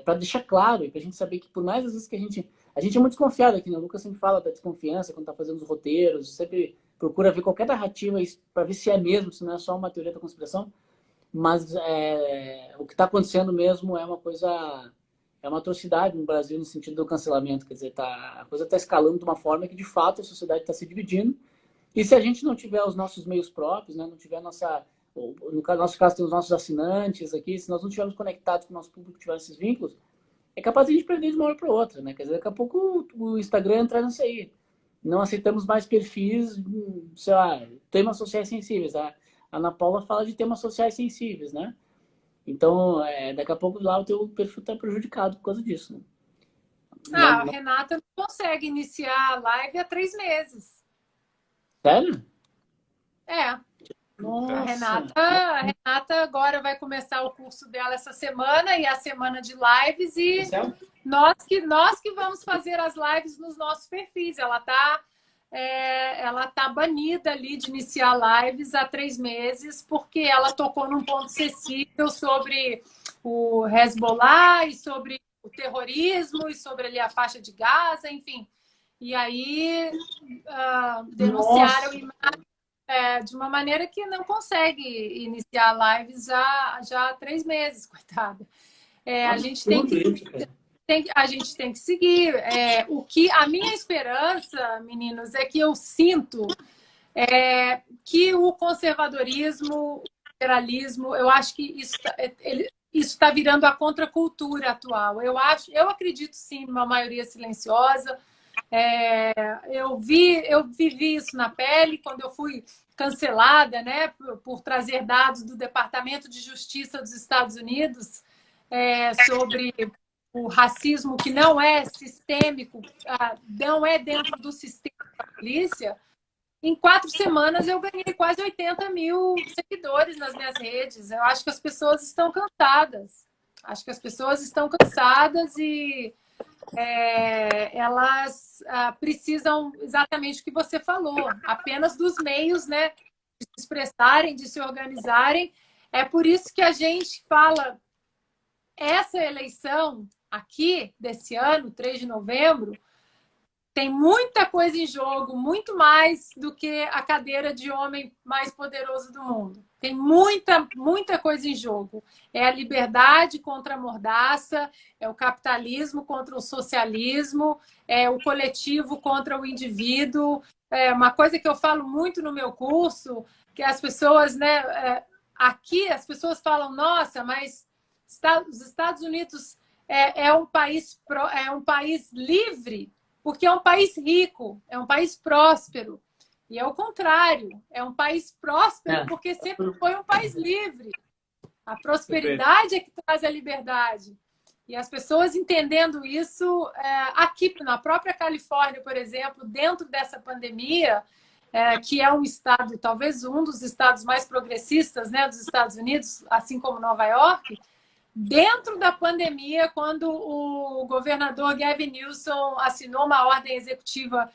para deixar claro e para a gente saber que, por mais às vezes que a gente é muito desconfiado aqui, né? O Lucas sempre fala da desconfiança quando está fazendo os roteiros, sempre procura ver qualquer narrativa para ver se é mesmo, se não é só uma teoria da conspiração. Mas o que está acontecendo mesmo é uma coisa, é uma atrocidade no Brasil no sentido do cancelamento. Quer dizer, a coisa está escalando de uma forma que, de fato, a sociedade está se dividindo. E se a gente não tiver os nossos meios próprios, né? Não tiver no nosso caso, tem os nossos assinantes aqui, se nós não estivermos conectados com o nosso público, tiver esses vínculos, é capaz de a gente perder de uma hora para outra, né? Quer dizer, daqui a pouco o Instagram entra nisso aí. Não aceitamos mais perfis, sei lá, temas sociais sensíveis. A Ana Paula fala de temas sociais sensíveis, né? Então, daqui a pouco lá o teu perfil está prejudicado por causa disso, né? A Renata não consegue iniciar a live há 3 meses. Sério? Nossa. A Renata agora vai começar o curso dela essa semana e a semana de lives e nós que vamos fazer as lives nos nossos perfis. Ela tá banida ali de iniciar lives há 3 meses porque ela tocou num ponto sensível sobre o Hezbollah e sobre o terrorismo e sobre ali a faixa de Gaza, enfim. E aí denunciaram de uma maneira que não consegue iniciar lives já há 3 meses, coitada. A gente tem que seguir. A minha esperança, meninos, é que eu sinto que o conservadorismo, o liberalismo, eu acho que isso está virando a contracultura atual. Eu acredito sim numa maioria silenciosa. Eu vivi isso na pele quando eu fui cancelada, né, por trazer dados do Departamento de Justiça dos Estados Unidos sobre o racismo que não é sistêmico, não é dentro do sistema da polícia. Em 4 semanas eu ganhei quase 80 mil seguidores nas minhas redes. Eu acho que as pessoas estão cansadas. E elas precisam exatamente o que você falou, apenas dos meios, né, de se expressarem, de se organizarem. É por isso que a gente fala, essa eleição aqui desse ano, 3 de novembro, tem muita coisa em jogo, muito mais do que a cadeira de homem mais poderoso do mundo. Tem muita coisa em jogo. É a liberdade contra a mordaça, é o capitalismo contra o socialismo, é o coletivo contra o indivíduo. É uma coisa que eu falo muito no meu curso, que as pessoas, né, aqui as pessoas falam, nossa, mas os Estados Unidos é um país livre, porque é um país rico, é um país próspero. E é o contrário, é um país próspero porque sempre foi um país livre. A prosperidade é que traz a liberdade. E as pessoas entendendo isso, aqui na própria Califórnia, por exemplo, dentro dessa pandemia, que é um estado, talvez um dos estados mais progressistas, né, dos Estados Unidos, assim como Nova York, dentro da pandemia, quando o governador Gavin Newsom assinou uma ordem executiva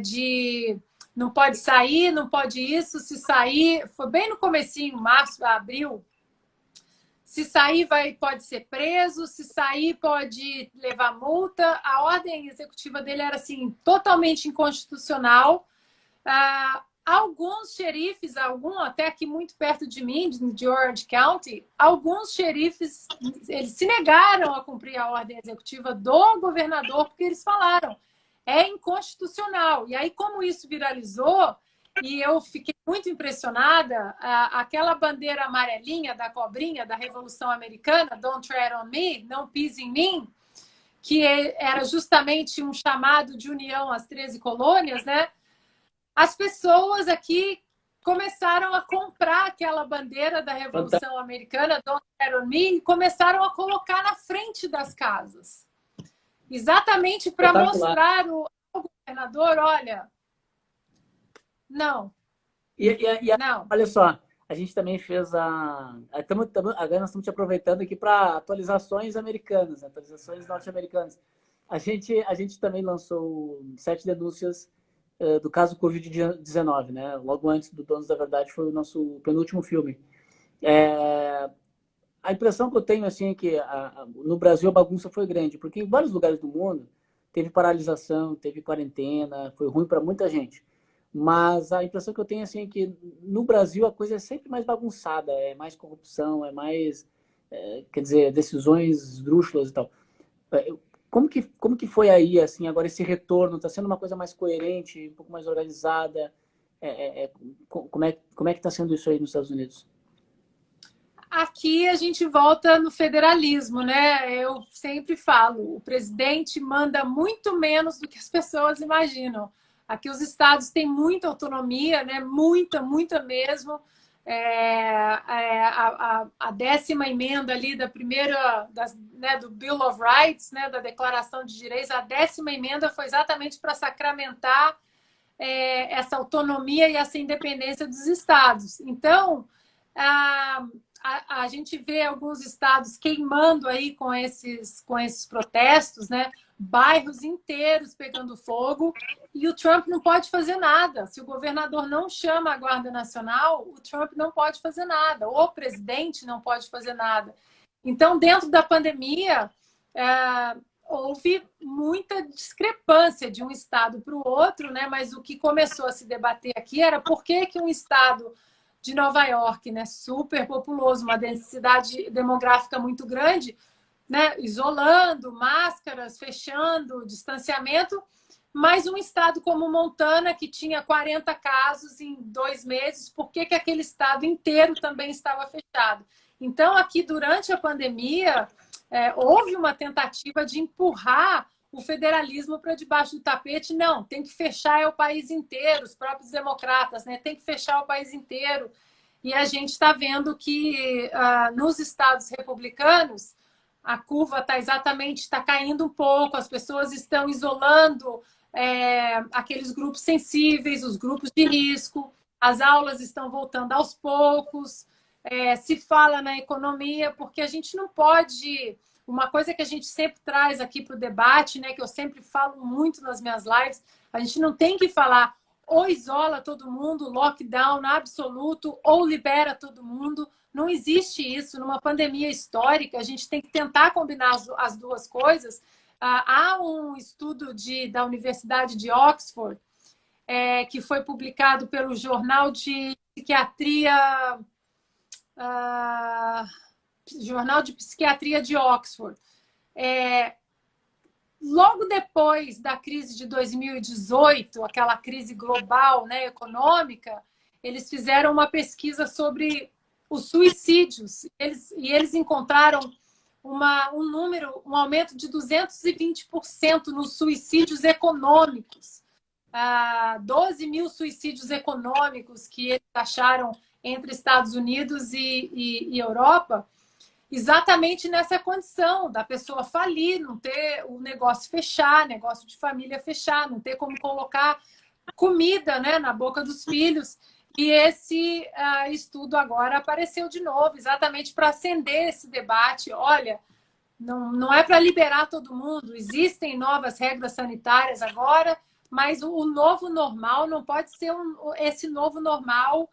de não pode sair, não pode isso, se sair, foi bem no comecinho, março, abril, se sair pode ser preso, se sair pode levar multa. A ordem executiva dele era assim, totalmente inconstitucional. Alguns xerifes, até aqui muito perto de mim, de Orange County, alguns xerifes eles se negaram a cumprir a ordem executiva do governador porque eles falaram é inconstitucional. E aí, como isso viralizou, e eu fiquei muito impressionada, aquela bandeira amarelinha da cobrinha da Revolução Americana, Don't Tread on Me, não pise em mim, que era justamente um chamado de união às 13 colônias, né? As pessoas aqui começaram a comprar aquela bandeira da Revolução Americana, Don't Tread on Me, e começaram a colocar na frente das casas. exatamente para Espetacular. mostrar ao governador, olha, não, não. Olha só, a gente também fez agora nós estamos te aproveitando aqui para atualizações americanas, né, atualizações norte-americanas. A gente também lançou 7 denúncias do caso Covid-19, né? Logo antes do Donos da Verdade foi o nosso penúltimo filme. A impressão que eu tenho assim, é que no Brasil a bagunça foi grande, porque em vários lugares do mundo teve paralisação, teve quarentena, foi ruim para muita gente. Mas a impressão que eu tenho assim, é que no Brasil a coisa é sempre mais bagunçada, é mais corrupção, é mais, quer dizer, decisões esdrúxulas e tal. É, como que foi aí, assim, agora esse retorno? Está sendo uma coisa mais coerente, um pouco mais organizada? Como é que está sendo isso aí nos Estados Unidos? Aqui a gente volta no federalismo, né? Eu sempre falo, o presidente manda muito menos do que as pessoas imaginam. Aqui os estados têm muita autonomia, né? Muita, muita mesmo. A 10ª emenda ali da primeira, né, do Bill of Rights, né, da Declaração de Direitos, a 10ª emenda foi exatamente para sacramentar essa autonomia e essa independência dos estados. Então, a gente vê alguns estados queimando aí com esses protestos, né? Bairros inteiros pegando fogo, e o Trump não pode fazer nada. Se o governador não chama a Guarda Nacional, o Trump não pode fazer nada, o presidente não pode fazer nada. Então, dentro da pandemia, houve muita discrepância de um estado para o outro, né? Mas o que começou a se debater aqui era por que um estado de Nova York, né, super populoso, uma densidade demográfica muito grande, né, isolando, máscaras, fechando, distanciamento, mas um estado como Montana, que tinha 40 casos em 2 meses, por que aquele estado inteiro também estava fechado? Então, aqui, durante a pandemia, houve uma tentativa de empurrar o federalismo para debaixo do tapete. Não, tem que fechar o país inteiro, os próprios democratas, né? Tem que fechar o país inteiro. E a gente está vendo que nos estados republicanos a curva está caindo um pouco, as pessoas estão isolando aqueles grupos sensíveis, os grupos de risco, as aulas estão voltando aos poucos, se fala na economia, porque a gente não pode... Uma coisa que a gente sempre traz aqui para o debate, né, que eu sempre falo muito nas minhas lives, a gente não tem que falar ou isola todo mundo, lockdown absoluto, ou libera todo mundo. Não existe isso. Numa pandemia histórica, a gente tem que tentar combinar as duas coisas. Há um estudo da Universidade de Oxford, que foi publicado pelo Jornal de Psiquiatria... Jornal de Psiquiatria de Oxford. Logo depois da crise de 2018, aquela crise global, né, econômica, eles fizeram uma pesquisa sobre os suicídios. Eles encontraram um aumento de 220% nos suicídios econômicos. 12 mil suicídios econômicos que eles acharam entre Estados Unidos e Europa, exatamente nessa condição da pessoa falir, não ter o negócio fechar, negócio de família fechar, não ter como colocar comida, né, na boca dos filhos. E esse estudo agora apareceu de novo, exatamente para acender esse debate. Olha, não é para liberar todo mundo, existem novas regras sanitárias agora, mas o novo normal não pode ser esse novo normal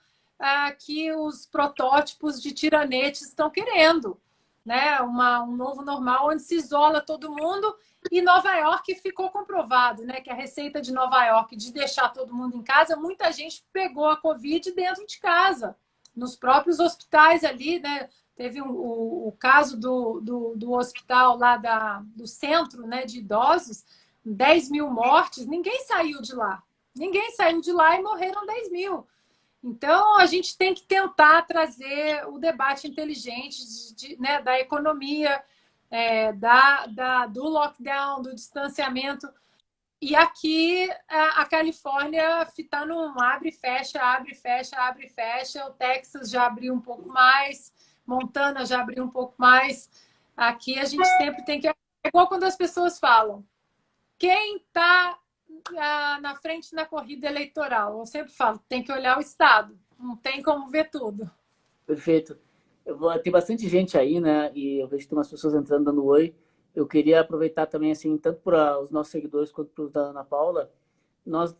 que os protótipos de tiranetes estão querendo. Né? Um novo normal onde se isola todo mundo, e Nova York ficou comprovado, né, que a receita de Nova York de deixar todo mundo em casa, muita gente pegou a Covid dentro de casa, nos próprios hospitais ali, né? Teve o caso do hospital lá do centro, né, de idosos, 10 mil mortes, ninguém saiu de lá e morreram 10 mil. Então, a gente tem que tentar trazer o debate inteligente né, da economia, do lockdown, do distanciamento. E aqui, a Califórnia está num abre e fecha, abre e fecha, abre e fecha. O Texas já abriu um pouco mais, Montana já abriu um pouco mais. Aqui a gente sempre tem que É igual quando as pessoas falam, quem está na frente na corrida eleitoral? Eu sempre falo, tem que olhar o Estado, não tem como ver tudo. Perfeito. Tem bastante gente aí, né? E eu vejo que tem umas pessoas entrando dando oi. Eu queria aproveitar também, assim, tanto para os nossos seguidores quanto para os da Ana Paula. Nós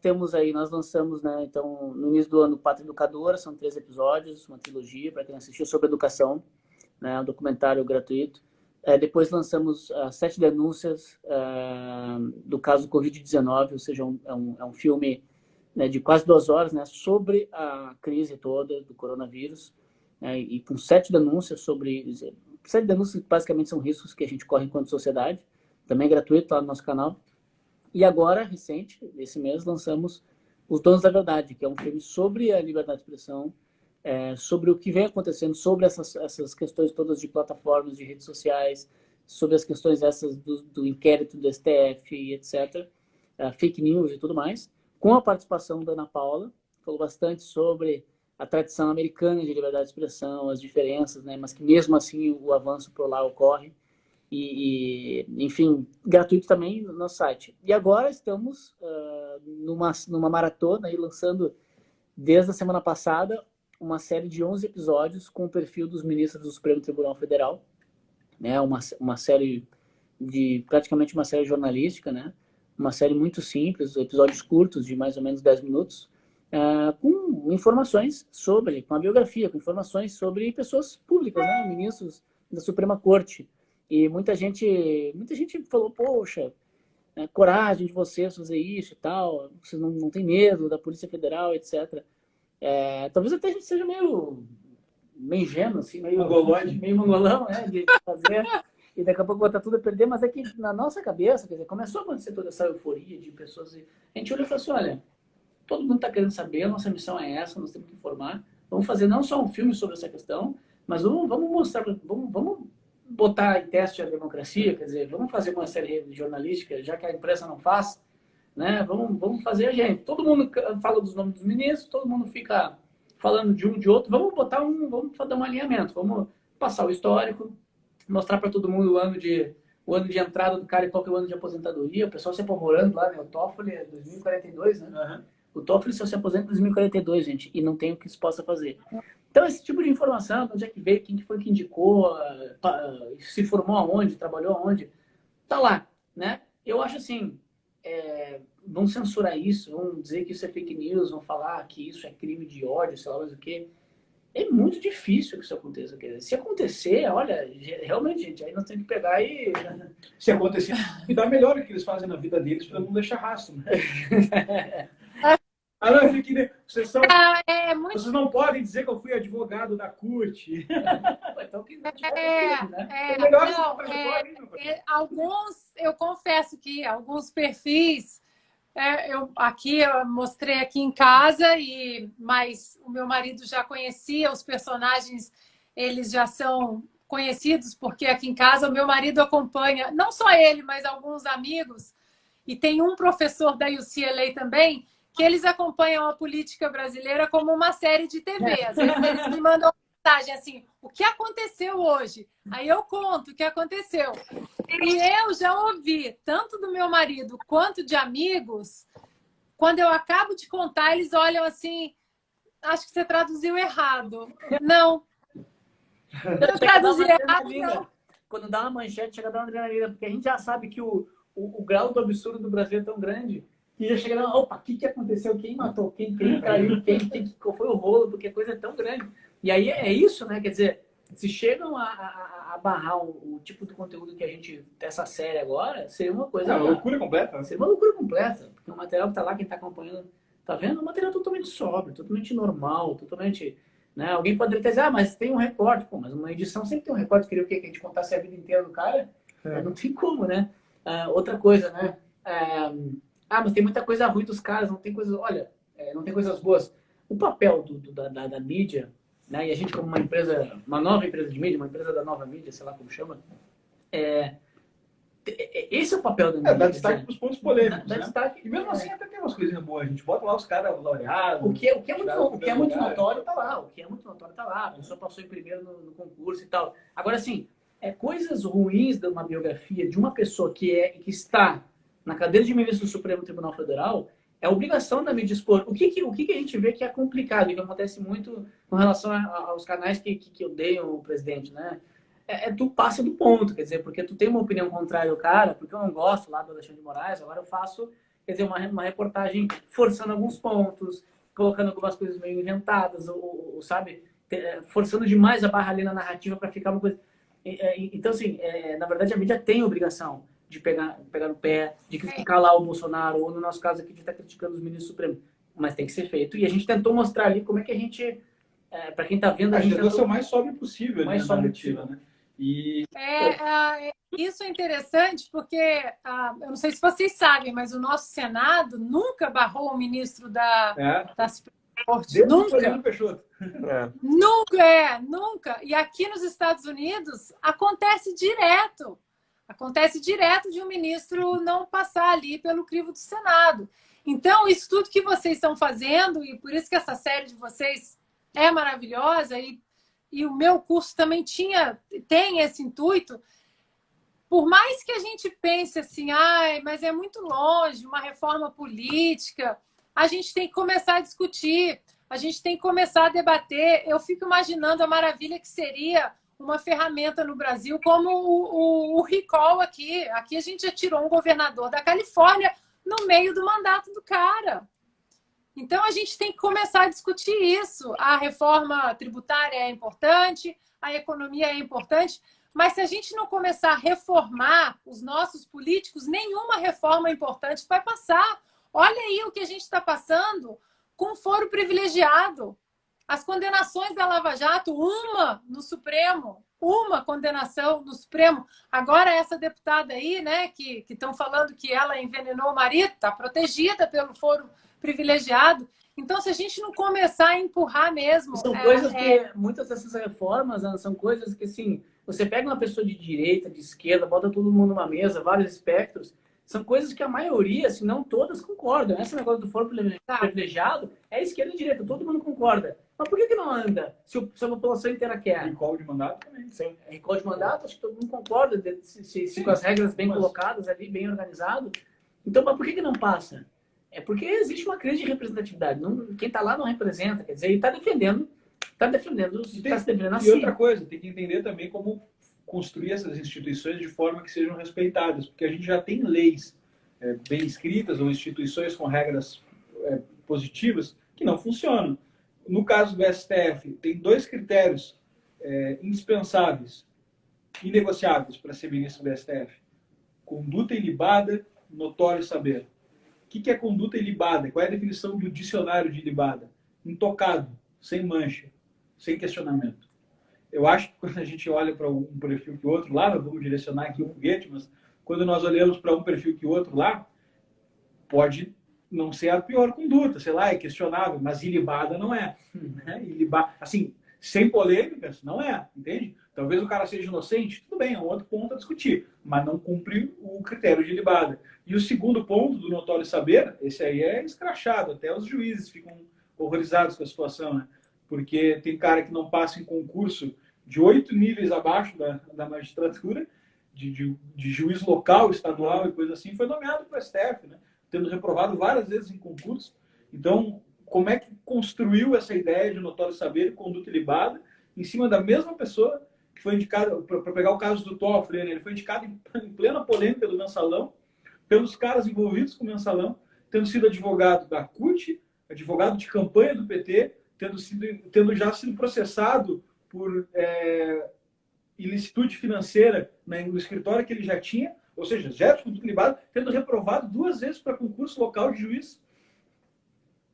lançamos, né? Então, no início do ano, Pátria Educadora, são 3 episódios, uma trilogia para quem assistiu sobre educação, né? Um documentário gratuito. Depois lançamos 7 denúncias do caso Covid-19, ou seja, é um filme, né, de quase 2 horas, né, sobre a crise toda do coronavírus, né, e com 7 denúncias sobre... 7 denúncias que basicamente são riscos que a gente corre enquanto sociedade, também gratuito lá no nosso canal. E agora, recente, esse mês, lançamos Os Donos da Verdade, que é um filme sobre a liberdade de expressão, sobre o que vem acontecendo, sobre essas questões todas de plataformas, de redes sociais, sobre as questões essas do inquérito do STF e etc., fake news e tudo mais, com a participação da Ana Paula, falou bastante sobre a tradição americana de liberdade de expressão, as diferenças, né, mas que mesmo assim o avanço por lá ocorre, enfim, gratuito também no nosso site. E agora estamos numa maratona, aí, lançando desde a semana passada uma série de 11 episódios com o perfil dos ministros do Supremo Tribunal Federal, né? Uma série praticamente uma série jornalística, né? Uma série muito simples, episódios curtos de mais ou menos 10 minutos, com informações com a biografia, com informações sobre pessoas públicas, né? Ministros da Suprema Corte. E muita gente falou, poxa, coragem de vocês fazer isso e tal, vocês não têm medo da Polícia Federal, etc. Talvez até a gente seja meio ingênuo, assim, meio mongolão, né, de fazer, e daqui a pouco botar tudo a perder, mas é que na nossa cabeça, quer dizer, começou a acontecer toda essa euforia de pessoas, a gente olhou e falou assim, olha, todo mundo está querendo saber, a nossa missão é essa, nós temos que informar, vamos fazer não só um filme sobre essa questão, mas vamos mostrar, vamos botar em teste a democracia, quer dizer, vamos fazer uma série jornalística, já que a imprensa não faz, né? Vamos fazer a gente. Todo mundo fala dos nomes dos ministros, todo mundo fica falando de um de outro. Vamos dar um alinhamento, vamos passar o histórico, mostrar para todo mundo o ano de entrada do cara e qual que é o ano de aposentadoria. O pessoal se apomorando lá, né? O Toffoli é 2042, né? Uhum. O Toffoli só se aposenta em 2042, gente, e não tem o que se possa fazer. Então, esse tipo de informação, onde é que veio, quem foi que indicou, se formou aonde, trabalhou aonde, tá lá, né? Eu acho assim, vão censurar isso, vão dizer que isso é fake news, vão falar que isso é crime de ódio, sei lá mais o quê. É muito difícil que isso aconteça. Quer dizer, se acontecer, olha, realmente, gente, aí nós temos que pegar e... Se acontecer, e dá melhor o que eles fazem na vida deles para não deixar rastro, né? Não, vocês não podem dizer que eu fui advogado da CUT. Eu confesso que alguns perfis, eu mostrei aqui em casa, mas o meu marido já conhecia, os personagens, eles já são conhecidos, porque aqui em casa o meu marido acompanha, não só ele, mas alguns amigos, e tem um professor da UCLA também, que eles acompanham a política brasileira como uma série de TV. Às vezes eles me mandam mensagem assim, o que aconteceu hoje? Aí eu conto o que aconteceu. E eu já ouvi, tanto do meu marido quanto de amigos, quando eu acabo de contar, eles olham assim, acho que você traduziu errado. Não. Eu traduzi errado, não. Quando dá uma manchete, chega a dar uma adrenalina, porque a gente já sabe que o grau do absurdo do Brasil é tão grande, e já chega lá, opa, o que aconteceu? Quem matou? Quem caiu? Qual foi o rolo? Porque a coisa é tão grande. E aí é isso, né? Quer dizer, se chegam a barrar o tipo de conteúdo que a gente, dessa série agora, seria uma coisa... É uma loucura completa. Seria uma loucura completa. Porque o material que tá lá, quem tá acompanhando, tá vendo? É um material totalmente sóbrio, totalmente normal, totalmente... Né? Alguém poderia dizer, mas tem um recorte. Pô, mas uma edição sempre tem um recorte. Queria o quê? Que a gente contasse a vida inteira do cara? Não tem como, né? Outra coisa, né? Mas tem muita coisa ruim dos caras, não tem coisa... Olha, não tem coisas boas. O papel da mídia, né? E a gente como uma empresa, uma nova empresa de mídia, uma empresa da nova mídia, sei lá como chama, esse é o papel da mídia. Dá destaque para os pontos polêmicos, dá né? destaque, e mesmo assim até tem umas coisinhas boas. A gente bota lá os caras laureados. O que é muito notório tá lá. O que é muito notório tá lá. A pessoa passou em primeiro no concurso e tal. Agora, assim, coisas ruins de uma biografia de uma pessoa que está na cadeira de ministro do Supremo Tribunal Federal, é obrigação da mídia expor. O que a gente vê que é complicado, e que acontece muito com relação aos canais que odeiam o presidente, né? Tu passa do ponto, quer dizer, porque tu tem uma opinião contrária ao cara, porque eu não gosto lá do Alexandre de Moraes, agora eu faço, quer dizer, uma reportagem forçando alguns pontos, colocando algumas coisas meio inventadas, ou sabe, forçando demais a barra ali na narrativa para ficar uma coisa... Então, assim, na verdade, a mídia tem a obrigação de pegar no pé, de criticar lá o Bolsonaro, ou no nosso caso aqui, de estar criticando os ministros supremos. Mas tem que ser feito. E a gente tentou mostrar ali como é que a gente, para quem está vendo... A gente tentou ser o mais sóbrio possível, mais sóbrio possível, né? E... Isso é interessante porque, eu não sei se vocês sabem, mas o nosso Senado nunca barrou o ministro da Suprema Corte. Nunca. Nunca. E aqui nos Estados Unidos acontece direto. Acontece direto de um ministro não passar ali pelo crivo do Senado. Então, isso tudo que vocês estão fazendo, e por isso que essa série de vocês é maravilhosa, e o meu curso também tem esse intuito. Por mais que a gente pense assim, mas é muito longe, uma reforma política, a gente tem que começar a discutir, a gente tem que começar a debater. Eu fico imaginando a maravilha que seria uma ferramenta no Brasil como o recall aqui. Aqui a gente já tirou um governador da Califórnia no meio do mandato do cara. Então, a gente tem que começar a discutir isso. A reforma tributária é importante, a economia é importante, mas se a gente não começar a reformar os nossos políticos, nenhuma reforma importante vai passar. Olha aí o que a gente está passando com foro privilegiado. As condenações da Lava Jato, uma no Supremo, uma condenação no Supremo. Agora essa deputada aí, né, que estão falando que ela envenenou o marido, está protegida pelo foro privilegiado. Então, se a gente não começar a empurrar mesmo... São coisas que, muitas dessas reformas, Ana, são coisas que, assim, você pega uma pessoa de direita, de esquerda, bota todo mundo numa mesa, vários espectros, são coisas que a maioria, se não todas, concordam. Esse negócio do foro privilegiado é esquerda e direita, todo mundo concorda. Mas por que não anda? Se a população inteira quer. Recall de mandato também. Sim. Recall de mandato, acho que todo mundo concorda, se com as regras bem colocadas ali, bem organizado. Então, mas por que não passa? É porque existe uma crise de representatividade. Quem está lá não representa, quer dizer, ele está defendendo, está se defendendo assim. E outra coisa, tem que entender também como construir essas instituições de forma que sejam respeitadas, porque a gente já tem leis bem escritas ou instituições com regras positivas que não funcionam. No caso do STF, tem 2 critérios indispensáveis, inegociáveis para ser ministro do STF. Conduta ilibada, notório saber. O que é conduta ilibada? Qual é a definição do dicionário de ilibada? Intocado, sem mancha, sem questionamento. Eu acho que quando a gente olha para um perfil que o outro lá, nós vamos direcionar aqui o foguete, mas quando nós olhamos para um perfil que o outro lá, pode não ser a pior conduta, sei lá, é questionável, mas ilibada não é. Né? Ilibada, assim, sem polêmicas, não é, entende? Talvez o cara seja inocente, tudo bem, é um outro ponto a discutir, mas não cumpre o critério de ilibada. E o segundo ponto do notório saber, esse aí é escrachado, até os juízes ficam horrorizados com a situação, né? Porque tem cara que não passa em concurso de 8 níveis abaixo da magistratura, de juiz local, estadual e coisa assim, foi nomeado para o STF, né? Tendo reprovado várias vezes em concurso. Então, como é que construiu essa ideia de notório saber e conduta ilibada em cima da mesma pessoa que foi indicado, para pegar o caso do Toffoli, né? Ele foi indicado em plena polêmica do Mensalão, pelos caras envolvidos com o Mensalão, tendo sido advogado da CUT, advogado de campanha do PT, tendo já sido processado por ilicitude financeira no escritório que ele já tinha, ou seja, já de conduta ilibada, tendo reprovado 2 vezes para concurso local de juiz,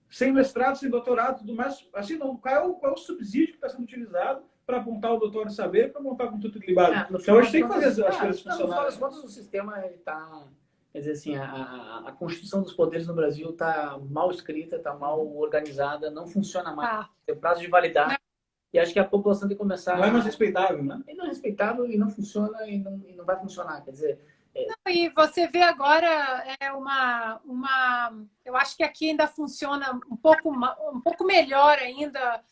sem mestrado, sem doutorado, tudo mais. Assim, não, qual é o subsídio que está sendo utilizado para apontar o doutor saber e para montar a conduta ilibada? Então, a gente tem que fazer as coisas funcionarem. No final das contas, o sistema está... Quer dizer, assim, a Constituição dos Poderes no Brasil está mal escrita, está mal organizada, não funciona mais. Tem prazo de validade. E acho que a população tem que começar... Não é mais respeitável, né? Não é respeitável e não funciona e não vai funcionar. Quer dizer... Não, e você vê agora eu acho que aqui ainda funciona um pouco melhor ainda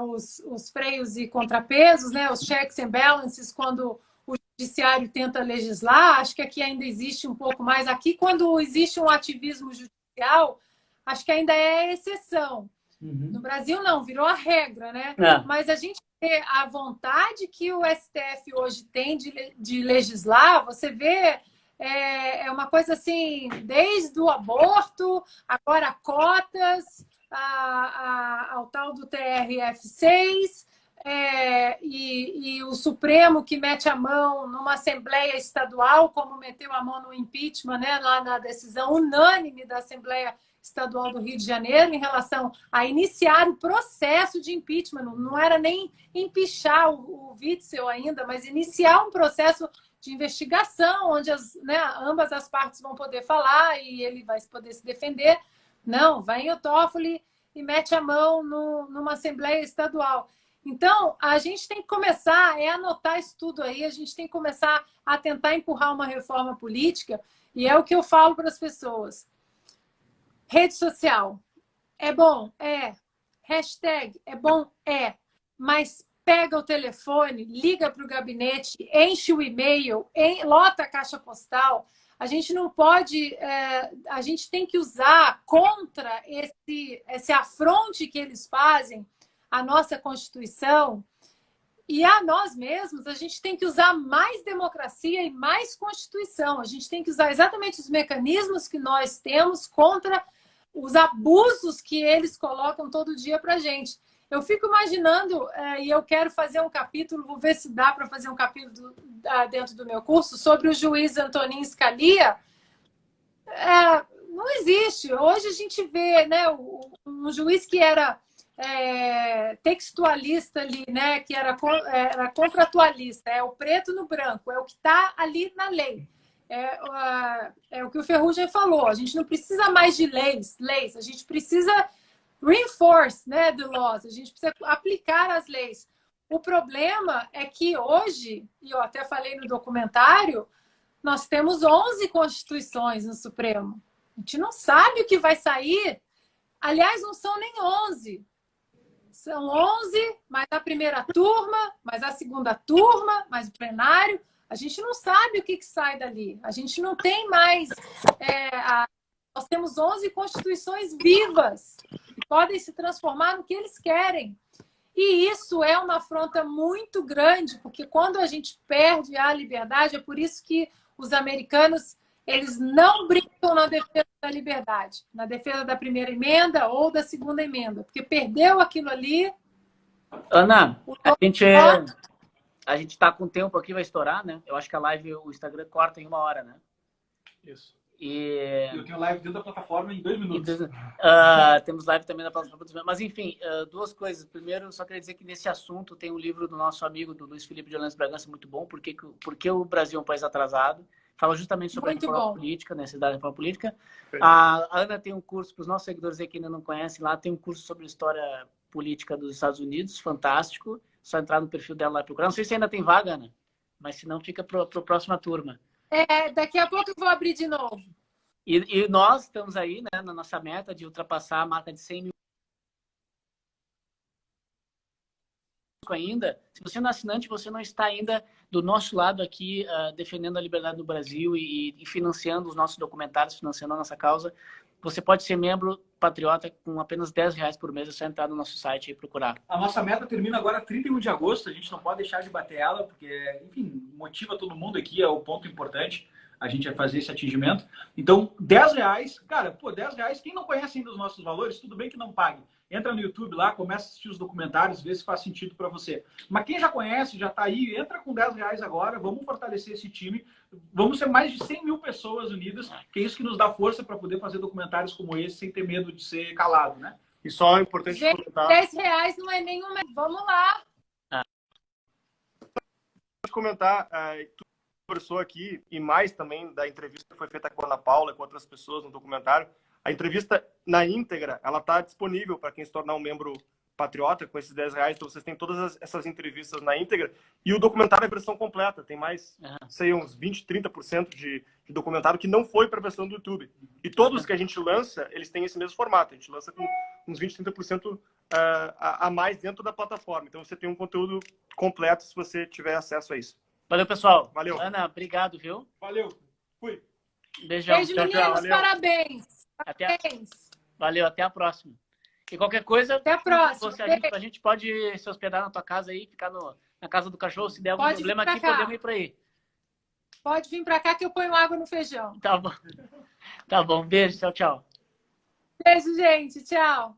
os freios e contrapesos, né? Os checks and balances, quando o judiciário tenta legislar. Acho que aqui ainda existe um pouco mais. Aqui, quando existe um ativismo judicial, acho que ainda é exceção. No Brasil, não, virou a regra, né? Mas a gente vê a vontade que o STF hoje tem de legislar, você vê, é uma coisa assim, desde o aborto, agora cotas, ao tal do TRF6, e o Supremo que mete a mão numa Assembleia Estadual, como meteu a mão no impeachment, né, lá na decisão unânime da Assembleia Estadual do Rio de Janeiro, em relação a iniciar o processo de impeachment. Não era nem empichar o Witzel ainda, mas iniciar um processo de investigação, onde ambas as partes vão poder falar e ele vai poder se defender. Não, vem o Toffoli e mete a mão numa Assembleia Estadual. Então, a gente tem que começar a anotar isso tudo aí, a gente tem que começar a tentar empurrar uma reforma política, e é o que eu falo para as pessoas. Rede social, é bom? É. Hashtag, é bom? É. Mas pega o telefone, liga para o gabinete, enche o e-mail, lota a caixa postal. A gente não pode... a gente tem que usar contra esse afronte que eles fazem à nossa Constituição e a nós mesmos. A gente tem que usar mais democracia e mais Constituição. A gente tem que usar exatamente os mecanismos que nós temos contra os abusos que eles colocam todo dia para a gente. Eu fico imaginando, e eu quero fazer um capítulo, vou ver se dá para fazer um capítulo dentro do meu curso, sobre o juiz Antonin Scalia. Não existe. Hoje a gente vê, né, um juiz que era textualista ali, né, que era contratualista, é o preto no branco, é o que está ali na lei. É o que o Ferrugem falou, a gente não precisa mais de leis, a gente precisa reinforce, né, the laws, a gente precisa aplicar as leis. O problema é que hoje, e eu até falei no documentário, nós temos 11 constituições no Supremo. A gente não sabe o que vai sair. Aliás, não são nem 11. São 11, mais a primeira turma, mais a segunda turma, mais o plenário. A gente não sabe o que sai dali. A gente não tem mais... Nós temos 11 constituições vivas que podem se transformar no que eles querem. E isso é uma afronta muito grande, porque quando a gente perde a liberdade, é por isso que os americanos, eles não brincam na defesa da liberdade, na defesa da primeira emenda ou da segunda emenda, porque perdeu aquilo ali... Ana, a gente está com tempo aqui, vai estourar, né? Eu acho que a live, o Instagram corta em 1 hora, né? Isso. E eu tenho live dentro da plataforma em 2 minutos. Temos live também na plataforma. Mas, enfim, 2 coisas. Primeiro, eu só queria dizer que nesse assunto tem um livro do nosso amigo, do Luiz Felipe de Orleans Bragança, muito bom, porque o Brasil é um país atrasado. Fala justamente sobre a reforma política, necessidade da reforma política. A Ana tem um curso, para os nossos seguidores aí que ainda não conhecem, lá tem um curso sobre história política dos Estados Unidos, fantástico. Só entrar no perfil dela lá e procurar. Não sei se ainda tem vaga, Ana, mas se não, fica para a próxima turma. Daqui a pouco eu vou abrir de novo. E nós estamos aí, né, na nossa meta de ultrapassar a marca de 100 mil ainda. Se você não é assinante, você não está ainda do nosso lado aqui, defendendo a liberdade no Brasil e financiando os nossos documentários, financiando a nossa causa. Você pode ser membro patriota com apenas R$10 por mês. É só entrar no nosso site e procurar. A nossa meta termina agora 31 de agosto. A gente não pode deixar de bater ela, porque, enfim, motiva todo mundo aqui. É o ponto importante. A gente vai fazer esse atingimento. Então, R$10, cara, pô, R$10. Quem não conhece ainda os nossos valores, tudo bem que não pague. Entra no YouTube lá, começa a assistir os documentários, vê se faz sentido para você. Mas quem já conhece, já está aí, entra com R$10 agora, vamos fortalecer esse time. Vamos ser mais de 100 mil pessoas unidas, que é isso que nos dá força para poder fazer documentários como esse, sem ter medo de ser calado, né? E só é importante comentar... R$10 não é nenhum... Vamos lá! Comentar, tu conversou aqui, e mais também da entrevista que foi feita com a Ana Paula e com outras pessoas no documentário. A entrevista na íntegra, ela está disponível para quem se tornar um membro patriota com esses R$10. Então vocês têm todas essas entrevistas na íntegra. E o documentário é a versão completa. Tem mais, sei, uns 20, 30% de documentário que não foi para a versão do YouTube. E todos que a gente lança, eles têm esse mesmo formato. A gente lança com uns 20, 30% a mais dentro da plataforma. Então você tem um conteúdo completo se você tiver acesso a isso. Valeu, pessoal. Valeu. Ana, obrigado, viu? Valeu. Fui. Beijão. Beijo, Tchau, tchau. meninos. Parabéns. Parabéns. Valeu, até a próxima. E qualquer coisa, Até a próxima. a gente pode se hospedar na tua casa aí, ficar na casa do cachorro, se der algum Pode problema vir pra aqui, cá. podemos ir para aí. Pode vir para cá que eu ponho água no feijão. Tá bom. Tá bom. Beijo, tchau, tchau. Beijo, gente. Tchau.